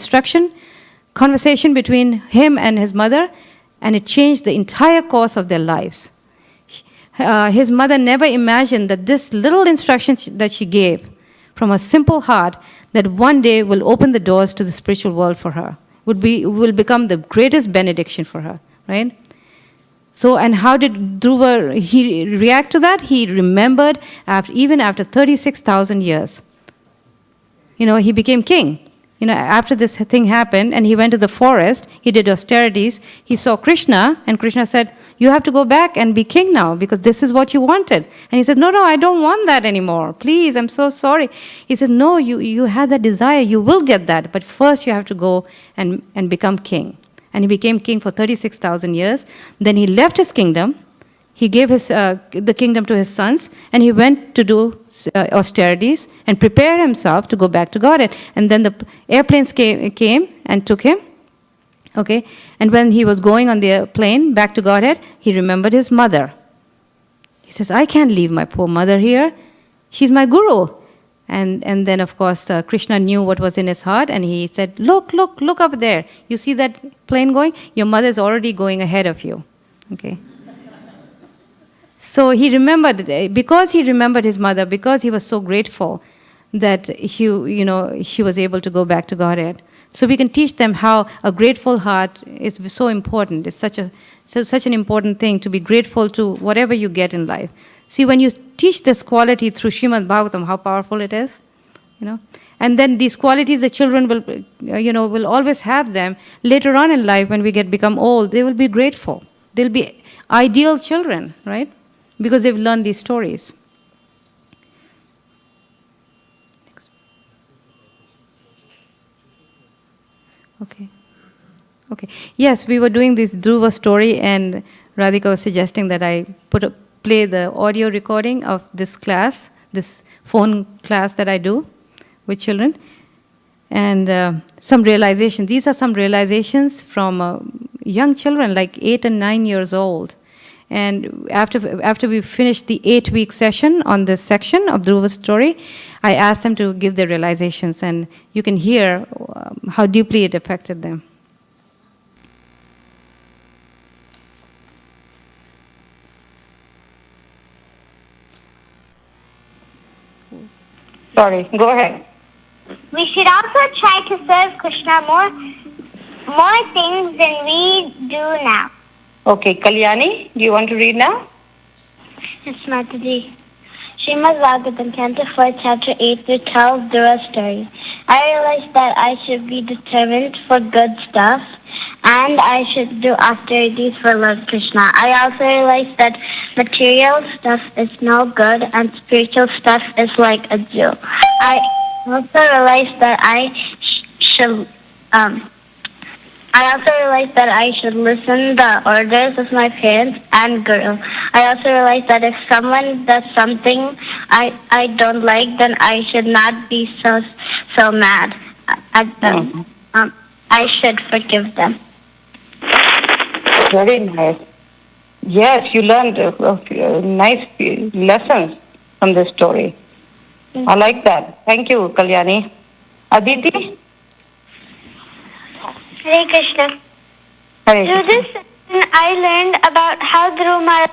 conversation between him and his mother, and it changed the entire course of their lives. His mother never imagined that this little instruction that she gave from a simple heart, that one day will open the doors to the spiritual world for her, will become the greatest benediction for her, right? So, and how did Dhruva react to that? He remembered, even after 36,000 years, he became king. After this thing happened, and he went to the forest, he did austerities, he saw Krishna, and Krishna said, you have to go back and be king now, because this is what you wanted. And he said, no, I don't want that anymore. Please, I'm so sorry. He said, no, you had that desire, you will get that, but first you have to go and become king. And he became king for 36,000 years. Then he left his kingdom. He gave the kingdom to his sons, and he went to do austerities and prepare himself to go back to Godhead. And then the airplanes came and took him. Okay, and when he was going on the plane back to Godhead, he remembered his mother. He says, I can't leave my poor mother here. She's my guru. And then, of course, Krishna knew what was in his heart, and he said, look up there. You see that plane going? Your mother is already going ahead of you. Okay. So he remembered, because he remembered his mother, because he was so grateful that she was able to go back to Godhead. So we can teach them how a grateful heart is so important. It's such an important thing to be grateful to whatever you get in life. See, when you teach this quality through Srimad Bhagavatam, how powerful it is, And then these qualities, the children will always have them. Later on in life, when we become old, they will be grateful. They'll be ideal children, right? Because they've learned these stories. Okay. Yes, we were doing this Dhruva story, and Radhika was suggesting that I play the audio recording of this class, this phone class that I do with children, and some realizations. These are some realizations from young children, like 8 and 9 years old. And after we finished the 8-week session on this section of Dhruva's story, I asked them to give their realizations, and you can hear how deeply it affected them. Sorry, go ahead. We should also try to serve Krishna more things than we do now. Okay, Kalyani, do you want to read now? Yes, Mataji. Srimad Bhagavatam, Canto 4, Chapter 8 through 12, Dhruva story. I realized that I should be determined for good stuff, and I should do austerities for Lord Krishna. I also realized that material stuff is no good, and spiritual stuff is like a jewel. I also realized that I should listen the orders of my parents and Guru. I also realized that if someone does something I don't like, then I should not be so mad at them. I should forgive them. Very nice. Yes, you learned nice lessons from this story. I like that. Thank you, Kalyani. Aditi? Hare Krishna. Through this session, I learned about how Dhruva Maharaj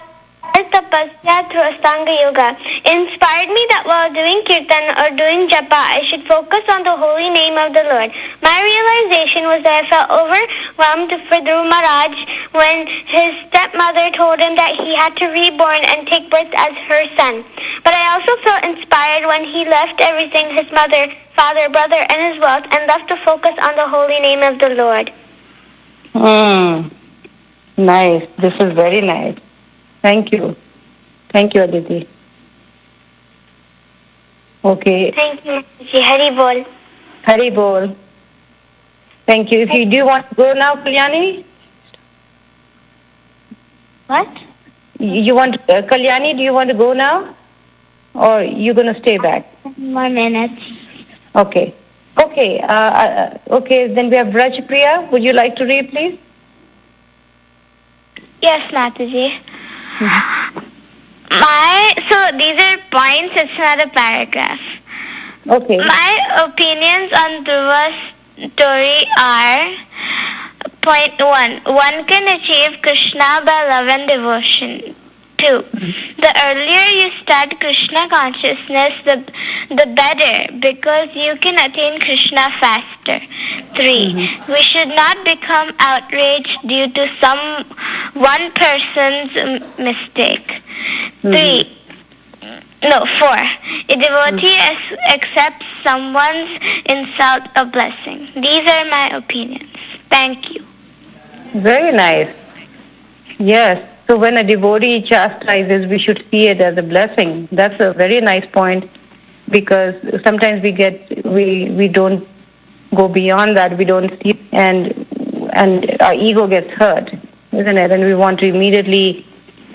tapasya through Astanga Yoga. It inspired me that while doing kirtan or doing japa, I should focus on the holy name of the Lord. My realization was that I felt overwhelmed for Dhruva Maharaj when his stepmother told him that he had to reborn and take birth as her son. But I also felt inspired And when he left everything, his mother, father, brother, and his wealth, and left to focus on the holy name of the Lord. Nice. This is very nice. Thank you. Thank you, Aditi. Okay. Thank you, Mataji. Hari Bol. Hari Bol. Thank you. Do you want to go now, Kalyani? What? You want Kalyani? Do you want to go now, or you gonna stay back? 10 more minutes. Okay. Okay. Okay. Then we have Raj Priya. Would you like to read, please? Yes, Mataji. So these are points, it's not a paragraph. Okay. My opinions on Dhruva's story are: point 1, one can achieve Krishna by love and devotion. 2, the earlier you start Krishna consciousness, the better, because you can attain Krishna faster. 3, we should not become outraged due to one person's mistake. 4, a devotee accepts someone's insult a blessing. These are my opinions. Thank you. Very nice. Yes. So when a devotee chastises, we should see it as a blessing. That's a very nice point, because sometimes we don't go beyond that. We don't see, and our ego gets hurt, isn't it? And we want to immediately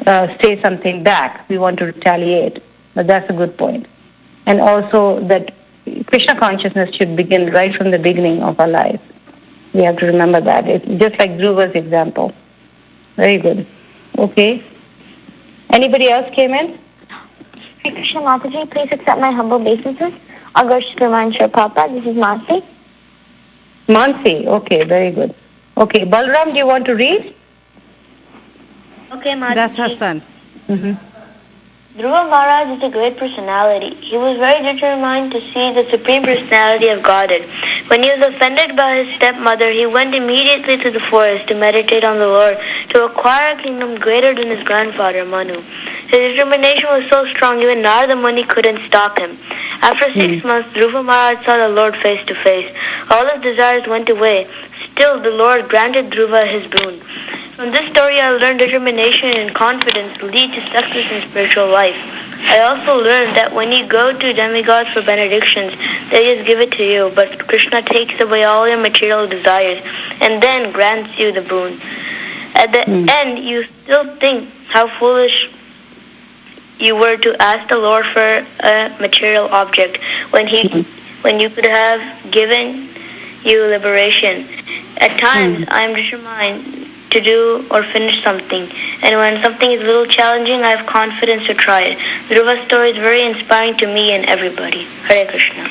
say something back. We want to retaliate. But that's a good point. And also that Krishna consciousness should begin right from the beginning of our life. We have to remember that. It's just like Dhruva's example. Very good. Okay. Anybody else came in? Hare Krishna Mataji, please accept my humble obeisances. August Raman Papa, this is Mansi. Mansi, okay, very good. Okay, Balram, do you want to read? Okay, Mataji. That's her son. Dhruva Maharaj is a great personality. He was very determined to see the Supreme Personality of Godhead. When he was offended by his stepmother, he went immediately to the forest to meditate on the Lord, to acquire a kingdom greater than his grandfather, Manu. His determination was so strong, even Narada Muni couldn't stop him. After 6 months, Dhruva Maharaj saw the Lord face to face. All his desires went away. Still, the Lord granted Dhruva his boon. From this story, I learned determination and confidence lead to success in spiritual life. I also learned that when you go to demigods for benedictions, they just give it to you, but Krishna takes away all your material desires and then grants you the boon. At the end, you still think how foolish you were to ask the Lord for a material object when you could have given you liberation. At times, I am determined to do or finish something, and when something is a little challenging, I have confidence to try it. Dhruva's story is very inspiring to me and everybody. Hare Krishna.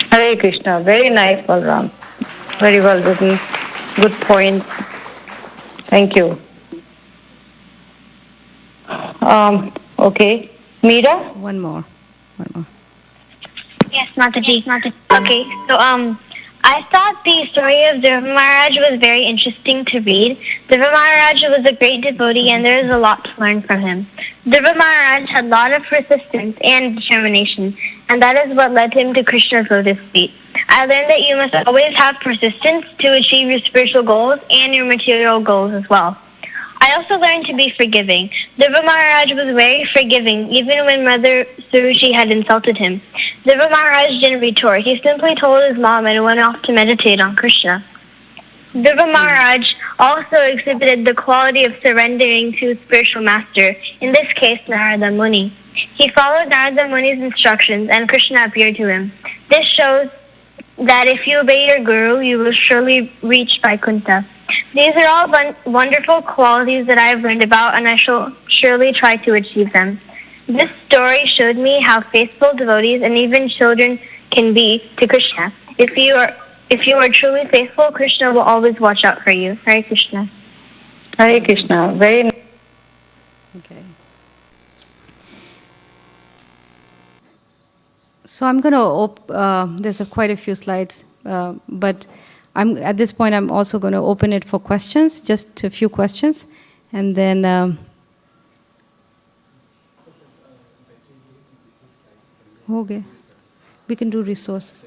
Hare Krishna. Very nice, Balram. Very well written. Good point. Thank you. Okay. Meera? One more. Yes, Mataji. Okay, so I thought the story of Dhruva Maharaj was very interesting to read. Dhruva Maharaj was a great devotee, and there is a lot to learn from him. Dhruva Maharaj had a lot of persistence and determination, and that is what led him to Krishna's lotus feet. I learned that you must always have persistence to achieve your spiritual goals and your material goals as well. I also learned to be forgiving. Dhruva Maharaj was very forgiving, even when Mother Suruchi had insulted him. Dhruva Maharaj didn't retort. He simply told his mom and went off to meditate on Krishna. Dhruva Maharaj also exhibited the quality of surrendering to his spiritual master, in this case Narada Muni. He followed Narada Muni's instructions, and Krishna appeared to him. This shows that if you obey your guru, you will surely reach Vaikuntha. These are all wonderful qualities that I have learned about, and I shall surely try to achieve them. This story showed me how faithful devotees and even children can be to Krishna. If you are truly faithful, Krishna will always watch out for you. Hare Krishna. Hare Krishna. Very nice. Okay. So I'm going to, there's quite a few slides, but at this point I'm also going to open it for questions, just a few questions, and then Okay. We can do resources.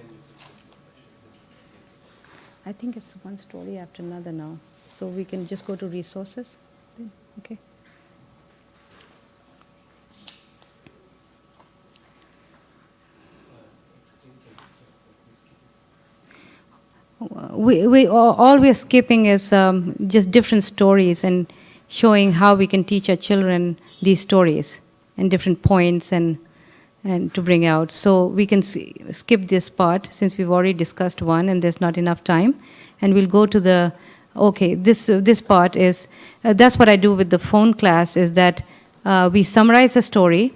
I think it's one story after another now. So we can just go to resources. Okay. All we're skipping is just different stories and showing how we can teach our children these stories and different points and to bring out. So we can skip this part since we've already discussed one and there's not enough time. And we'll go to the, okay, this part is, that's what I do with the phone class, is that we summarize a story.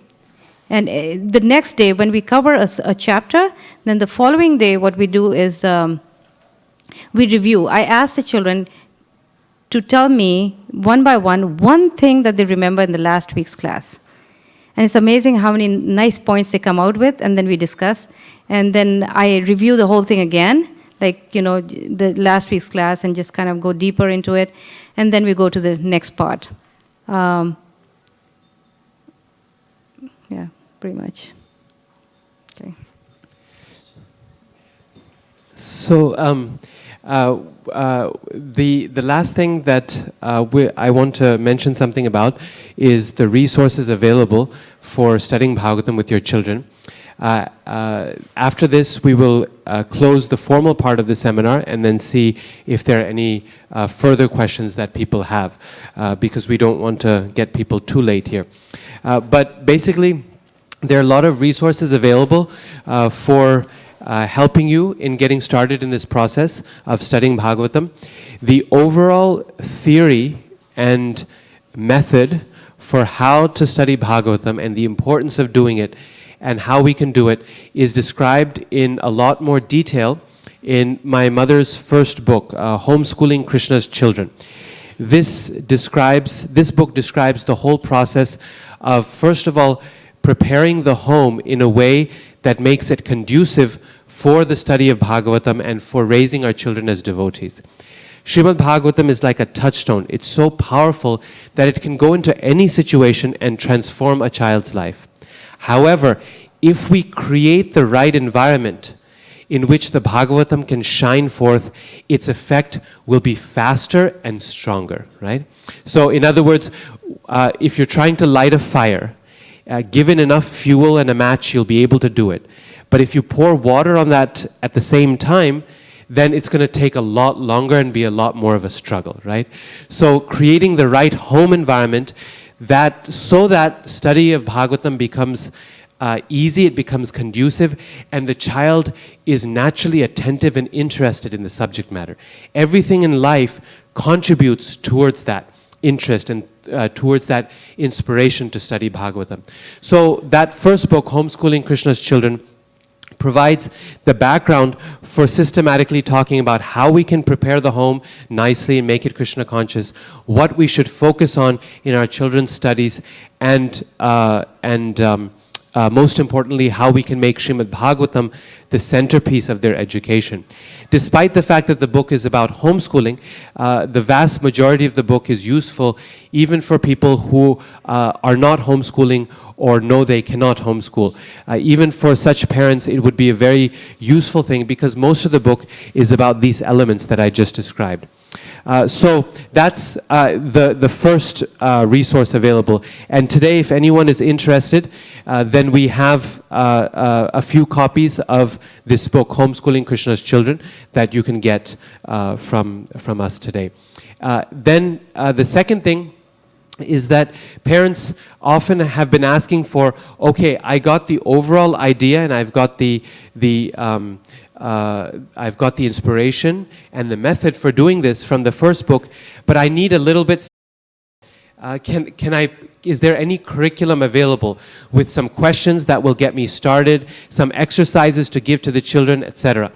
And the next day when we cover a chapter, then the following day what we do is we review. I ask the children to tell me one by one thing that they remember in the last week's class. And it's amazing how many nice points they come out with, and then we discuss. And then I review the whole thing again, like, the last week's class, and just kind of go deeper into it. And then we go to the next part. Yeah, pretty much. Okay. So the last thing that I want to mention something about is the resources available for studying Bhagavatam with your children. After this, we will close the formal part of the seminar and then see if there are any further questions that people have, because we don't want to get people too late here. But basically, there are a lot of resources available for helping you in getting started in this process of studying Bhagavatam. The overall theory and method for how to study Bhagavatam and the importance of doing it and how we can do it is described in a lot more detail in my mother's first book, Homeschooling Krishna's Children. This book describes the whole process of, first of all, preparing the home in a way that makes it conducive for the study of Bhagavatam and for raising our children as devotees. Srimad Bhagavatam is like a touchstone. It's so powerful that it can go into any situation and transform a child's life. However, if we create the right environment in which the Bhagavatam can shine forth, its effect will be faster and stronger, right? So in other words, if you're trying to light a fire, given enough fuel and a match, you'll be able to do it. But if you pour water on that at the same time, then it's going to take a lot longer and be a lot more of a struggle, right? So creating the right home environment so that study of Bhagavatam becomes easy, it becomes conducive, and the child is naturally attentive and interested in the subject matter. Everything in life contributes towards that interest and towards that inspiration to study Bhagavatam. So that first book, Homeschooling Krishna's Children, provides the background for systematically talking about how we can prepare the home nicely and make it Krishna conscious, what we should focus on in our children's studies, and most importantly, how we can make Srimad Bhagavatam the centerpiece of their education. Despite the fact that the book is about homeschooling, the vast majority of the book is useful even for people who are not homeschooling or know they cannot homeschool. Even for such parents, it would be a very useful thing because most of the book is about these elements that I just described. So that's the first resource available. And today, if anyone is interested, then we have a few copies of this book, Homeschooling Krishna's Children, that you can get from us today. Then the second thing is that parents often have been asking for, okay, I got the overall idea and I've got the inspiration and the method for doing this from the first book, but I need a little bit. Is there any curriculum available with some questions that will get me started, some exercises to give to the children, etc.?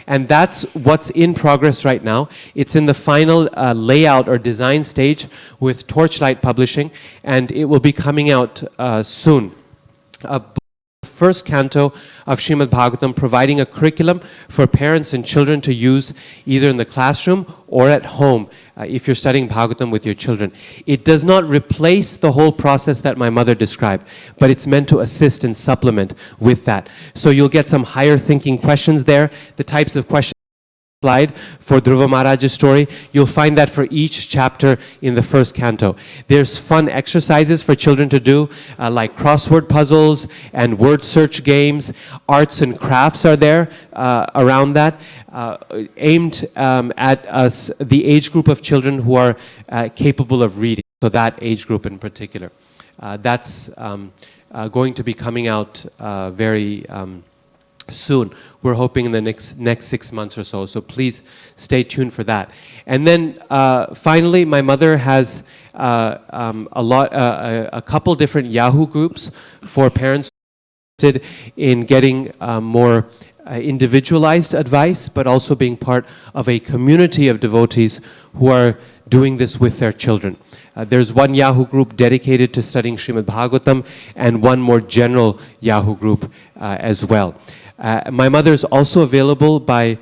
And that's what's in progress right now. It's in the final layout or design stage with Torchlight Publishing, and it will be coming out soon. first canto of Srimad Bhagavatam, providing a curriculum for parents and children to use either in the classroom or at home if you're studying Bhagavatam with your children. It does not replace the whole process that my mother described, but it's meant to assist and supplement with that. So you'll get some higher thinking questions there, the types of questions slide for Dhruva Maharaj's story. You'll find that for each chapter in the first canto. There's fun exercises for children to do, like crossword puzzles and word search games. Arts and crafts are there around that, aimed at us, the age group of children who are capable of reading. So that age group in particular. That's going to be coming out very soon. We're hoping in the next 6 months or so. So please stay tuned for that. And then finally, my mother has a couple different Yahoo groups for parents interested in getting more individualized advice, but also being part of a community of devotees who are doing this with their children. There's one Yahoo group dedicated to studying Srimad Bhagavatam and one more general Yahoo group as well. My mother is also available by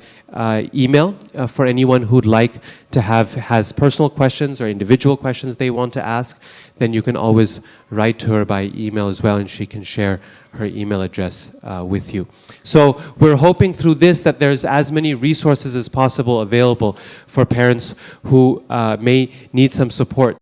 email for anyone who'd like to has personal questions or individual questions they want to ask. Then you can always write to her by email as well, and she can share her email address with you. So we're hoping through this that there's as many resources as possible available for parents who may need some support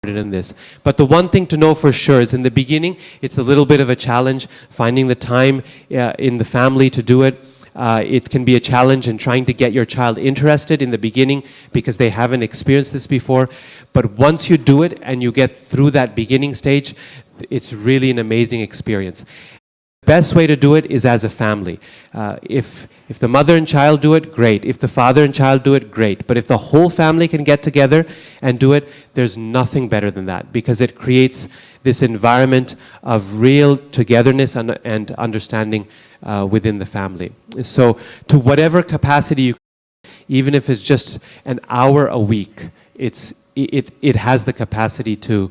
in this. But the one thing to know for sure is in the beginning, it's a little bit of a challenge finding the time in the family to do it. It can be a challenge in trying to get your child interested in the beginning because they haven't experienced this before. But once you do it and you get through that beginning stage, it's really an amazing experience. The best way to do it is as a family. If the mother and child do it, great. If the father and child do it, great. But if the whole family can get together and do it, there's nothing better than that, because it creates this environment of real togetherness and understanding within the family. So to whatever capacity you can, even if it's just an hour a week, it has the capacity to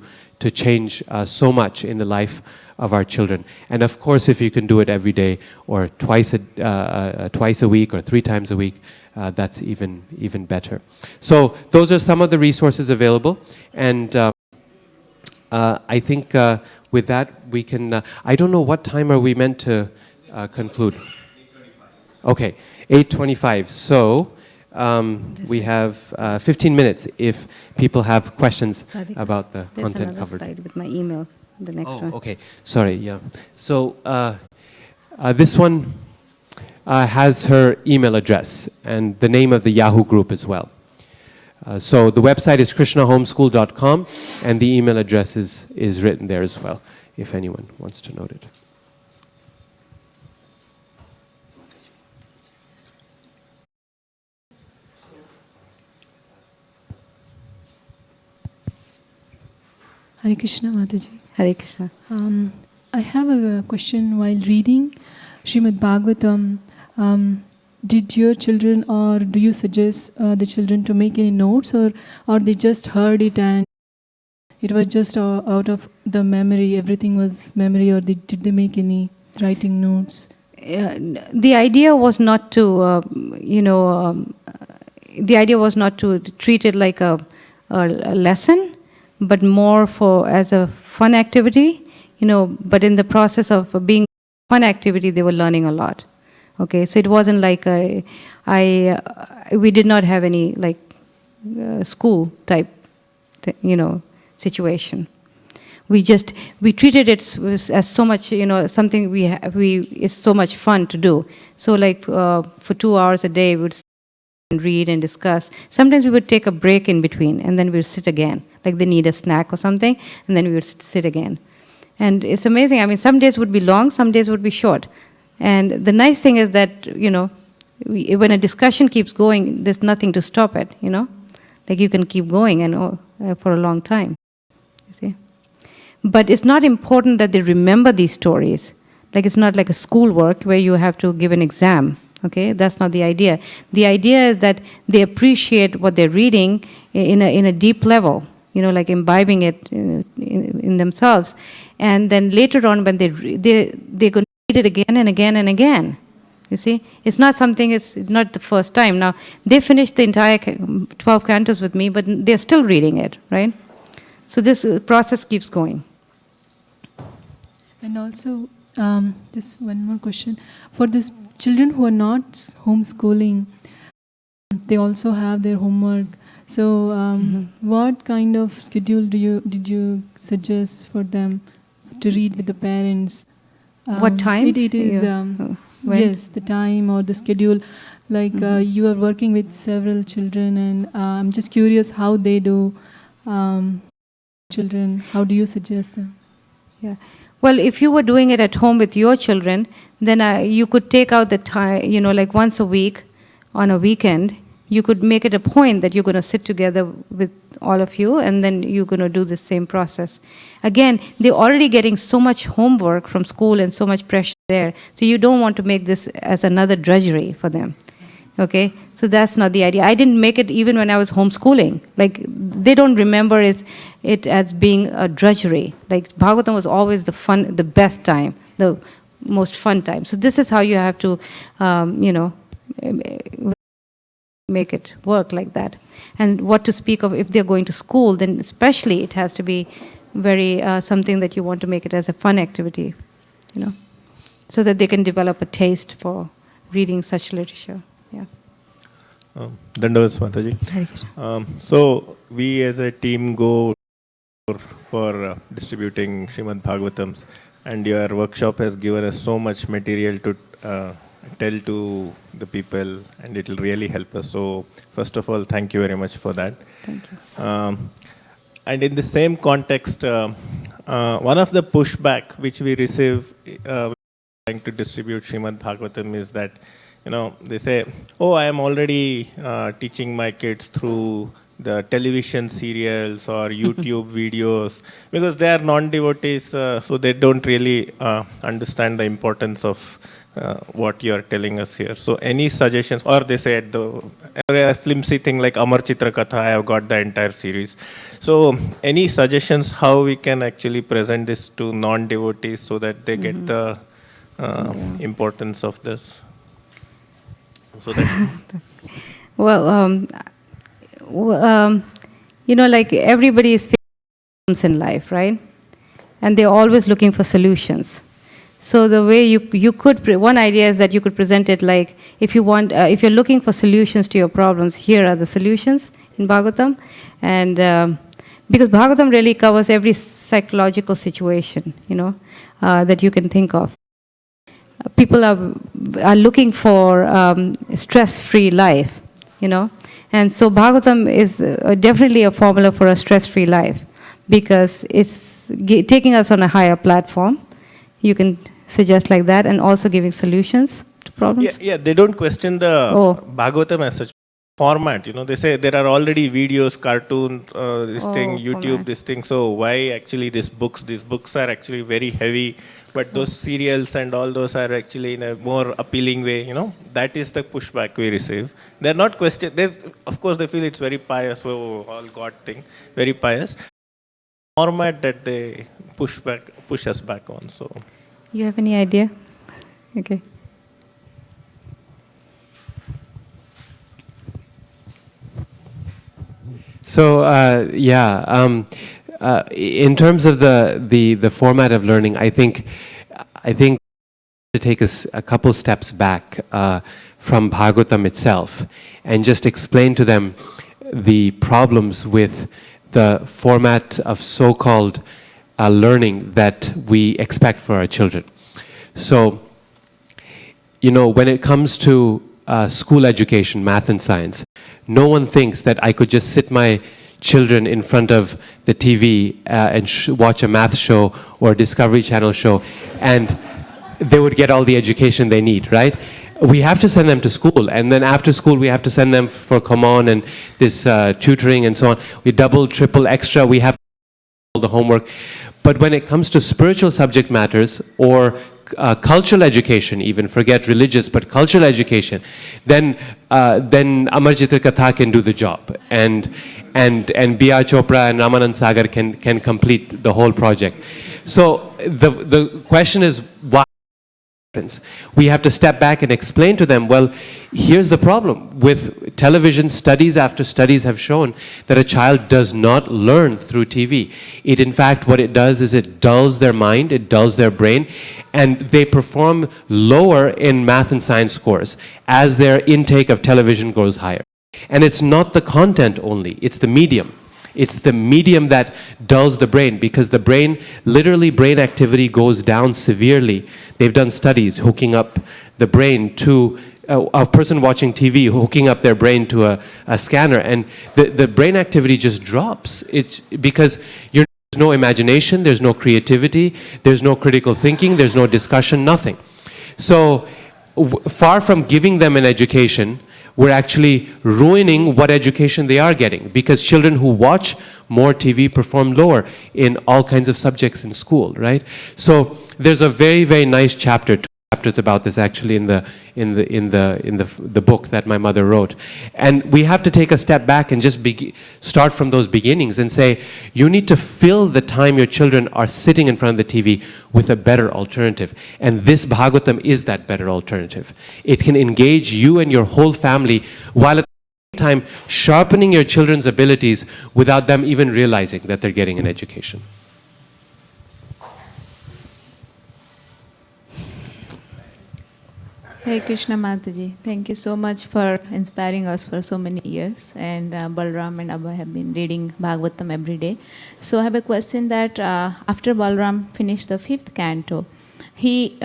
change so much in the life of our children. And of course, if you can do it every day or twice a week or 3 times a week, that's even better. So those are some of the resources available. And I think with that we can, I don't know what time are we meant to conclude? 8:25. Okay, 8:25. So we have 15 minutes if people have questions Radhika, about the content covered. Slide with my email, the next one. Okay. Sorry, yeah. So this one has her email address and the name of the Yahoo group as well. So the website is krishnahomeschool.com and the email address is written there as well, if anyone wants to note it. Hare Krishna, Mataji. Hare Krishna. I have a question while reading Srimad Bhagavatam. Did your children, or do you suggest the children to make any notes, or they just heard it and it was just out of the memory, everything was memory, or did they make any writing notes? The idea was not to, the idea was not to treat it like a lesson, but more as a fun activity, but in the process of being a fun activity, they were learning a lot. Okay, so it wasn't like we did not have any school type, situation. We treated it as so much, something it's so much fun to do. So for 2 hours a day, we would read and discuss. Sometimes we would take a break in between and then we would sit again, like they need a snack or something, and then we would sit again. And it's amazing. I mean, some days would be long, some days would be short. And the nice thing is that, when a discussion keeps going, there's nothing to stop it, Like you can keep going and for a long time, you see. But it's not important that they remember these stories. Like it's not like a schoolwork where you have to give an exam. Okay, that's not the idea. The idea is that they appreciate what they're reading in a deep level, like imbibing it in themselves, and then later on when they're going read it again and again and again. You see, it's not something, it's not the first time. Now, they finished the entire 12 cantos with me, but they're still reading it, right? So this process keeps going. And also, just one more question. For these children who are not homeschooling, they also have their homework. So what kind of schedule did you suggest for them to read with the parents? What time? It is, yes, the time or the schedule. Like you are working with several children, and I'm just curious how they do. Children, how do you suggest them? Yeah. Well, if you were doing it at home with your children, then you could take out the time, like once a week on a weekend, you could make it a point that you're going to sit together with all of you, and then you're going to do the same process. Again, they're already getting so much homework from school and so much pressure there, so you don't want to make this as another drudgery for them. Okay, so that's not the idea. I didn't make it even when I was homeschooling. Like, they don't remember it as being a drudgery. Like, Bhagavatam was always the best time, the most fun time. So this is how you have to, make it work like that. And what to speak of if they're going to school, then especially it has to be very something that you want to make it as a fun activity, so that they can develop a taste for reading such literature. Yeah. Dandavats Mataji. So we as a team go for distributing Srimad Bhagavatams, and your workshop has given us so much material to tell to the people, and it will really help us. So first of all, thank you very much for that. Thank you. And in the same context, one of the pushback which we receive trying to distribute Srimad Bhagavatam is that, they say, oh, I am already teaching my kids through the television serials or YouTube videos, because they are non-devotees, so they don't really understand the importance of what you are telling us here. So any suggestions? Or they say a flimsy thing like Amar Chitra Katha, I have got the entire series. So any suggestions how we can actually present this to non-devotees so that they get the importance of this? So that Well, like everybody is facing problems in life, right? And they're always looking for solutions. So the way you could, one idea is that you could present it like, if you're looking for solutions to your problems, here are the solutions in Bhagavatam. And because Bhagavatam really covers every psychological situation, that you can think of. People are looking for stress-free life, And so Bhagavatam is definitely a formula for a stress-free life, because it's taking us on a higher platform. You can suggest like that, and also giving solutions to problems. Yeah, they don't question the Bhagavatam as such format. They say there are already videos, cartoons, YouTube, format. This thing. So why actually these books? These books are actually very heavy, but those serials and all those are actually in a more appealing way. That is the pushback we receive. They're not of course, they feel it's very pious, all God thing, very pious. Format that they push us back on. So. You have any idea? Okay. So in terms of the format of learning, I think to take us a couple steps back from Bhagavatam itself and just explain to them the problems with the format of so-called learning that we expect for our children. So, when it comes to school education, math and science, no one thinks that I could just sit my children in front of the TV and watch a math show or a Discovery Channel show, and they would get all the education they need, right? We have to send them to school, and then after school we have to send them for Common and this tutoring and so on. We double, triple, extra, we have to do all the homework. But when it comes to spiritual subject matters or cultural education, even forget religious, but cultural education, then Amar Chitra Katha can do the job, and B.R. Chopra and Raman Sagar can complete the whole project. So the question is, why We have to step back and explain to them, well, here's the problem. With television, studies after studies have shown that a child does not learn through TV. It, in fact, what it does is it dulls their mind, it dulls their brain, and they perform lower in math and science scores as their intake of television goes higher. And it's not the content only, it's the medium. It's the medium that dulls the brain, because the brain, literally brain activity goes down severely. They've done studies hooking up the brain to a person watching TV, hooking up their brain to a scanner, and the brain activity just drops. It's because there's no imagination, there's no creativity, there's no critical thinking, there's no discussion, nothing. So far from giving them an education, we're actually ruining what education they are getting, because children who watch more TV perform lower in all kinds of subjects in school, right? So there's a very, very nice chapter, 2 chapters about this actually in the book that my mother wrote. And we have to take a step back and just start from those beginnings and say, you need to fill the time your children are sitting in front of the TV with a better alternative. And this Bhagavatam is that better alternative. It can engage you and your whole family while at the same time sharpening your children's abilities without them even realizing that they're getting an education. Hare Krishna Mataji, thank you so much for inspiring us for so many years. And Balram and Abba have been reading Bhagavatam every day. So I have a question that after Balram finished the 5th canto, he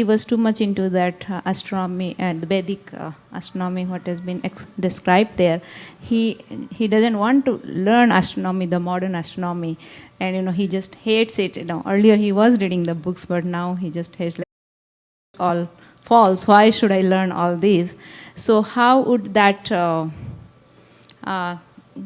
was too much into that astronomy and the Vedic astronomy, what has been described there. He doesn't want to learn astronomy, the modern astronomy, and he just hates it. Earlier he was reading the books, but now he just hates all false. Why should I learn all these? So how would that,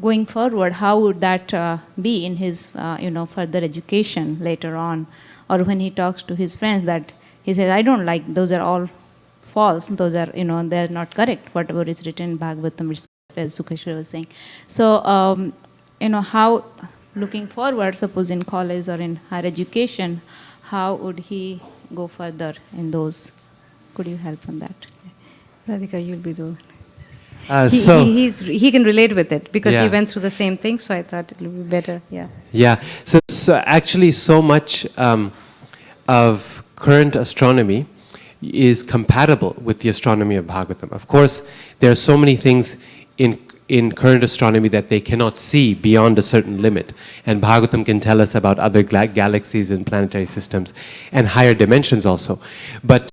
going forward, how would that be in his, further education later on? Or when he talks to his friends that he says, I don't like, those are all false. Those are, they're not correct. Whatever is written in Bhagavatam, as Sukeshwar was saying. So, how, looking forward, suppose in college or in higher education, how would he go further in those? Could you help on that? Radhika, you'll be the he can relate with it because he went through the same thing, so I thought it would be better. Yeah. So actually, so much of current astronomy is compatible with the astronomy of Bhagavatam. Of course, there are so many things in current astronomy that they cannot see beyond a certain limit. And Bhagavatam can tell us about other galaxies and planetary systems and higher dimensions also. But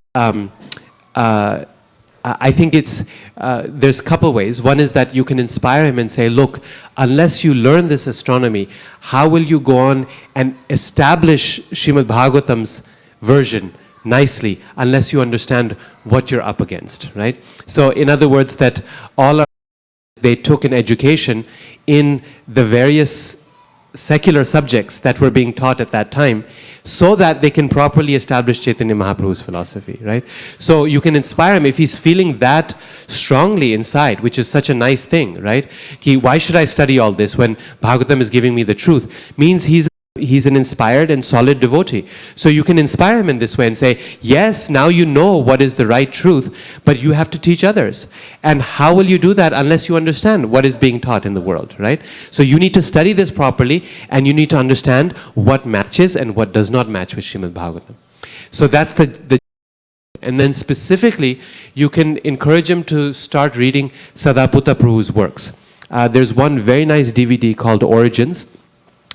I think there's a couple ways. One is that you can inspire him and say, look, unless you learn this astronomy, how will you go on and establish Srimad Bhagavatam's version nicely unless you understand what you're up against, right? So in other words, that they took an education in the various secular subjects that were being taught at that time so that they can properly establish Chaitanya Mahaprabhu's philosophy, right? So you can inspire him if he's feeling that strongly inside, which is such a nice thing, right? Why should I study all this when Bhagavatam is giving me the truth? Means he's an inspired and solid devotee. So you can inspire him in this way and say, yes, now you know what is the right truth, but you have to teach others. And how will you do that unless you understand what is being taught in the world, right? So you need to study this properly, and you need to understand what matches and what does not match with Srimad Bhagavatam. So that's the and then specifically, you can encourage him to start reading Sadaputta Prabhu's works. There's one very nice DVD called Origins,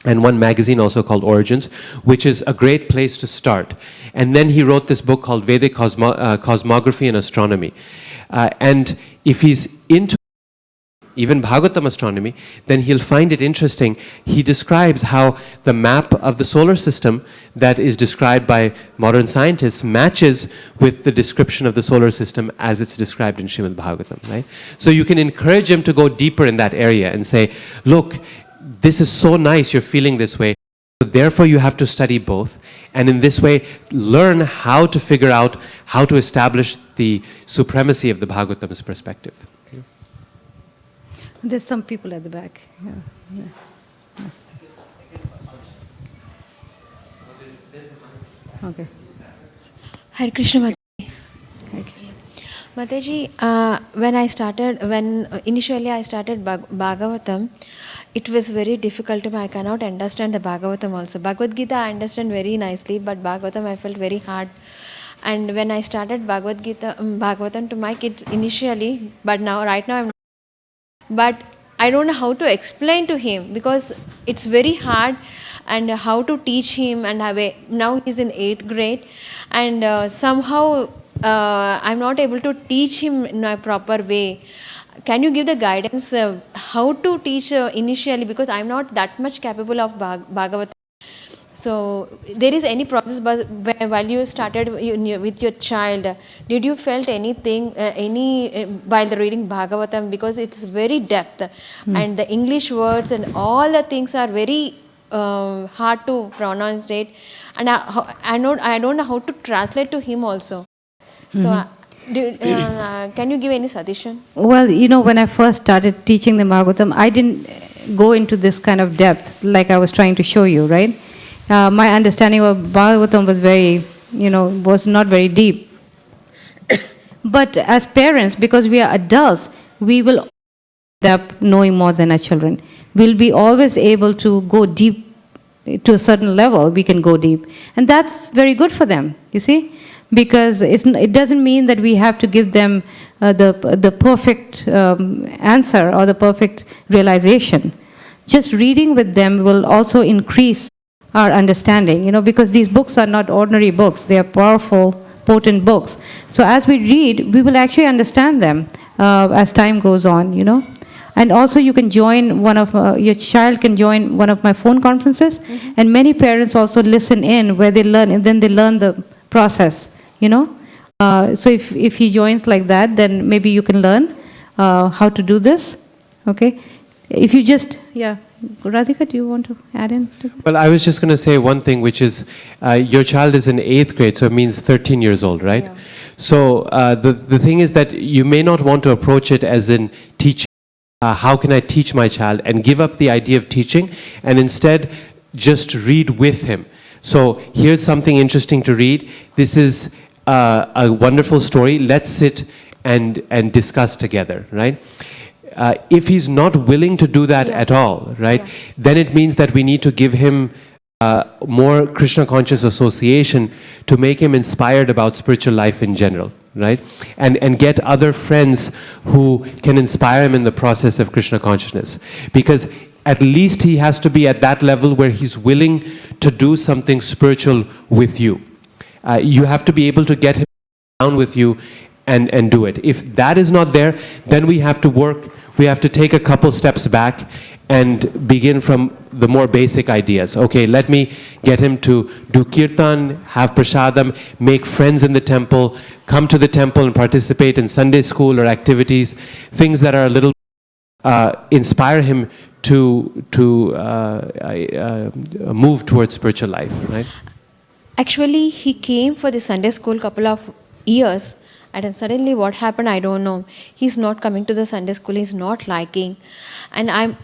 and one magazine also called Origins, which is a great place to start. And then he wrote this book called Vedic Cosmography and Astronomy. And if he's into even Bhagavatam astronomy, then he'll find it interesting. He describes how the map of the solar system that is described by modern scientists matches with the description of the solar system as it's described in Srimad Bhagavatam, right? So you can encourage him to go deeper in that area and say, look, this is so nice, you're feeling this way. Therefore, you have to study both. And in this way, learn how to figure out how to establish the supremacy of the Bhagavatam's perspective. Yeah. There's some people at the back. Okay. Hare Krishna Mataji. Mataji, when initially I started Bhagavatam, it was very difficult to me. I cannot understand the Bhagavatam also. Bhagavad Gita I understand very nicely, but Bhagavatam I felt very hard. And when I started Bhagavatam to my kid initially, but right now but I don't know how to explain to him because it's very hard and how to teach him and now he's in 8th grade and somehow I'm not able to teach him in a proper way. Can you give the guidance how to teach initially because I'm not that much capable of Bhagavatam. So there is any process while you started with your child, did you felt anything while reading Bhagavatam because it's very depth and the English words and all the things are very hard to pronounce it and I don't know how to translate to him also. So can you give any suggestion? Well, when I first started teaching the Bhagavatam, I didn't go into this kind of depth like I was trying to show you, right? My understanding of Bhagavatam was was not very deep. But as parents, because we are adults, we will end up knowing more than our children. We'll be always able to go deep to a certain level. We can go deep, and that's very good for them. You see, because it doesn't mean that we have to give them the perfect answer or the perfect realization. Just reading with them will also increase our understanding, because these books are not ordinary books. They are powerful, potent books. So as we read, we will actually understand them as time goes on, And also you can join your child can join one of my phone conferences, and many parents also listen in where they learn, and then they learn the process, So if he joins like that, then maybe you can learn how to do this, okay? If you just, Radhika, do you want to add in? Well, I was just going to say one thing, which is your child is in 8th grade, so it means 13 years old, right? Yeah. So the thing is that you may not want to approach it as in teaching. How can I teach my child? And give up the idea of teaching and instead just read with him. So here's something interesting to read. This is a wonderful story. Let's sit and discuss together, right? If he's not willing to do that at all, right, then it means that we need to give him more Krishna conscious association to make him inspired about spiritual life in general, right? And get other friends who can inspire him in the process of Krishna consciousness. Because at least he has to be at that level where he's willing to do something spiritual with you. You have to be able to get him down with you and do it. If that is not there, then we have to take a couple steps back and begin from the more basic ideas. Okay, let me get him to do kirtan, have prasadam, make friends in the temple, come to the temple and participate in Sunday school or activities, things that are a little inspire him to move towards spiritual life, right? Actually, he came for the Sunday school couple of years. And then suddenly what happened, I don't know. He's not coming to the Sunday school, he's not liking. And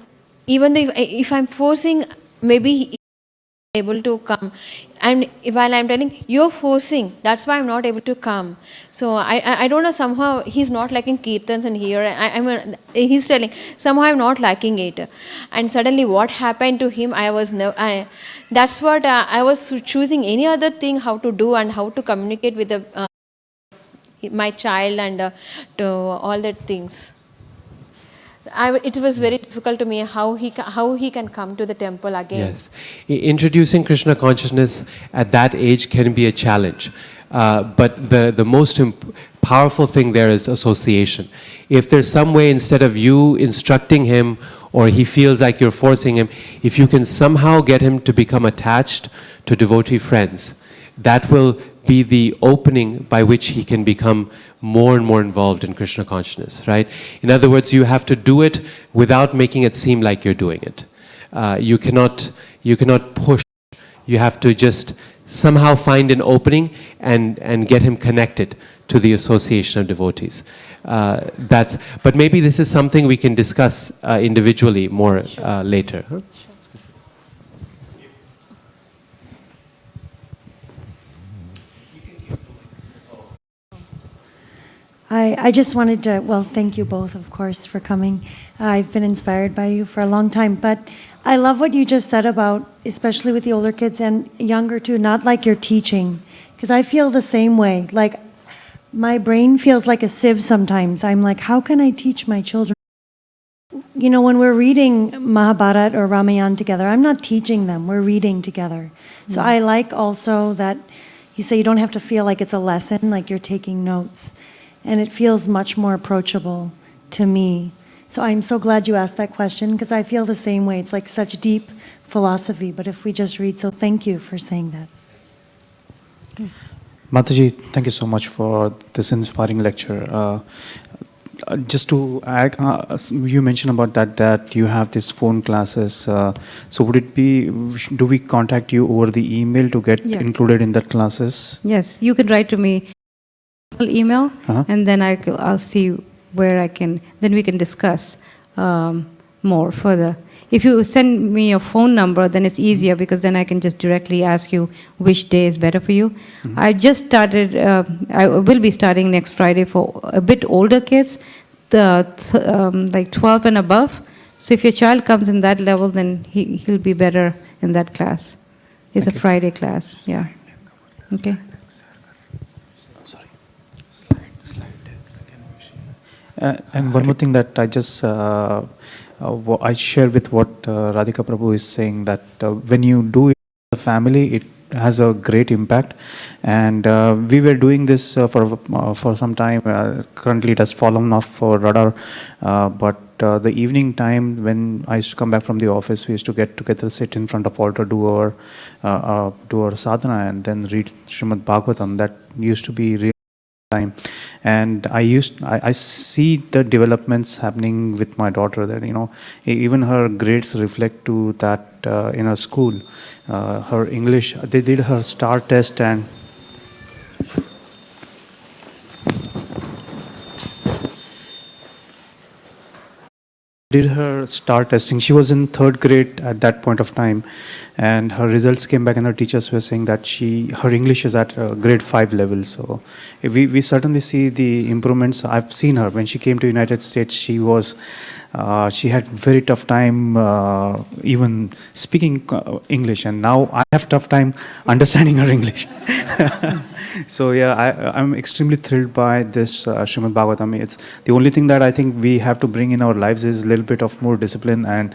even though if I'm forcing, maybe he's able to come. And while I'm telling, you're forcing, that's why I'm not able to come. So I don't know, somehow he's not liking kirtans and here. He's telling, somehow I'm not liking it. And suddenly what happened to him, that's what I was choosing any other thing, how to do and how to communicate with my child and to all that things. It was very difficult to me how he can come to the temple again. Yes, introducing Krishna consciousness at that age can be a challenge, but the most powerful thing there is association. If there's some way, instead of you instructing him or he feels like you're forcing him, if you can somehow get him to become attached to devotee friends, that will be the opening by which he can become more and more involved in Krishna consciousness, right? In other words, you have to do it without making it seem like you're doing it. You cannot push. You have to just somehow find an opening and get him connected to the association of devotees. But maybe this is something we can discuss individually more later. Huh? I just wanted to, well, thank you both, of course, for coming. I've been inspired by you for a long time, but I love what you just said about, especially with the older kids and younger too, not like you're teaching, because I feel the same way. Like, my brain feels like a sieve sometimes. I'm like, how can I teach my children? You know, when we're reading Mahabharata or Ramayana together, I'm not teaching them, we're reading together. So I like also that you say you don't have to feel like it's a lesson, like you're taking notes. And it feels much more approachable to me. So I'm so glad you asked that question, because I feel the same way. It's like such deep philosophy, but if we just read, so thank you for saying that. Mataji, thank you so much for this inspiring lecture. Just to add, you mentioned about that you have these phone classes. So would it be, do we contact you over the email to get included in that classes? Yes, you can write to me email, and then I'll see where I can, then we can discuss more further. If you send me your phone number, then it's easier, because then I can just directly ask you which day is better for you. I just started, I will be starting next Friday for a bit older kids, like 12 and above. So if your child comes in that level, then he'll be better in that class. It's a Friday class, yeah. Okay. And one more thing that I just I share with what Radhika Prabhu is saying, that when you do it as a family, it has a great impact. And we were doing this for some time. Currently, it has fallen off for radar. But the evening time, when I used to come back from the office, we used to get together, sit in front of altar, do our sadhana, and then read Srimad Bhagavatam. That used to be really time. And I see the developments happening with my daughter, that even her grades reflect to that in her school. Her English, they did her STAR test, and did her STAR testing. She was in 3rd grade at that point of time, and her results came back, and her teachers were saying that her English is at grade 5 level. So we certainly see the improvements. I've seen her when she came to United States. She had very tough time even speaking English, and now I have tough time understanding her English. So yeah, I'm extremely thrilled by this Srimad Bhagavatam. It's the only thing that I think we have to bring in our lives is a little bit of more discipline, and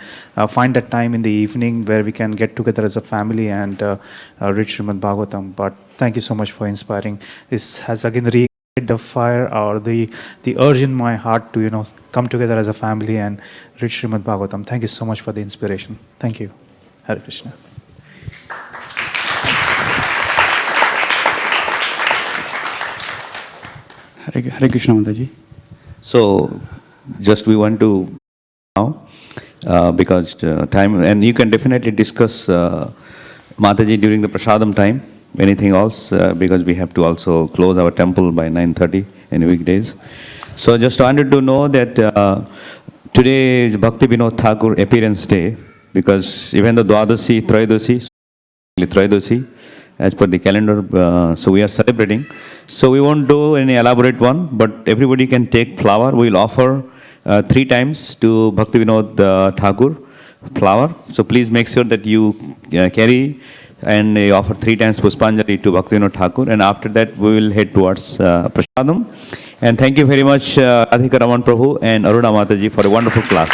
find that time in the evening where we can get together as a family and read Srimad Bhagavatam. But thank you so much for inspiring. This has again the fire or the urge in my heart to come together as a family and read Srimad Bhagavatam. Thank you so much for the inspiration. Thank you. Hare Krishna. Hare Krishna, Mataji. So, just we want to now, because time, and you can definitely discuss Mataji during the Prasadam time. Anything else, because we have to also close our temple by 9:30 in weekdays. So just wanted to know that today is Bhakti Vinod Thakur appearance day, because even the Dwadasi, Trayodosi, as per the calendar, so we are celebrating. So we won't do any elaborate one, but everybody can take flower. We will offer 3 times to Bhakti Vinod Thakur flower. So please make sure that you carry and offer 3 times Puspanjali to Bhaktivinoda Thakur, and after that we will head towards Prasadam. And thank you very much Radhika, Raman Prabhu and Aruddha Mataji for a wonderful class.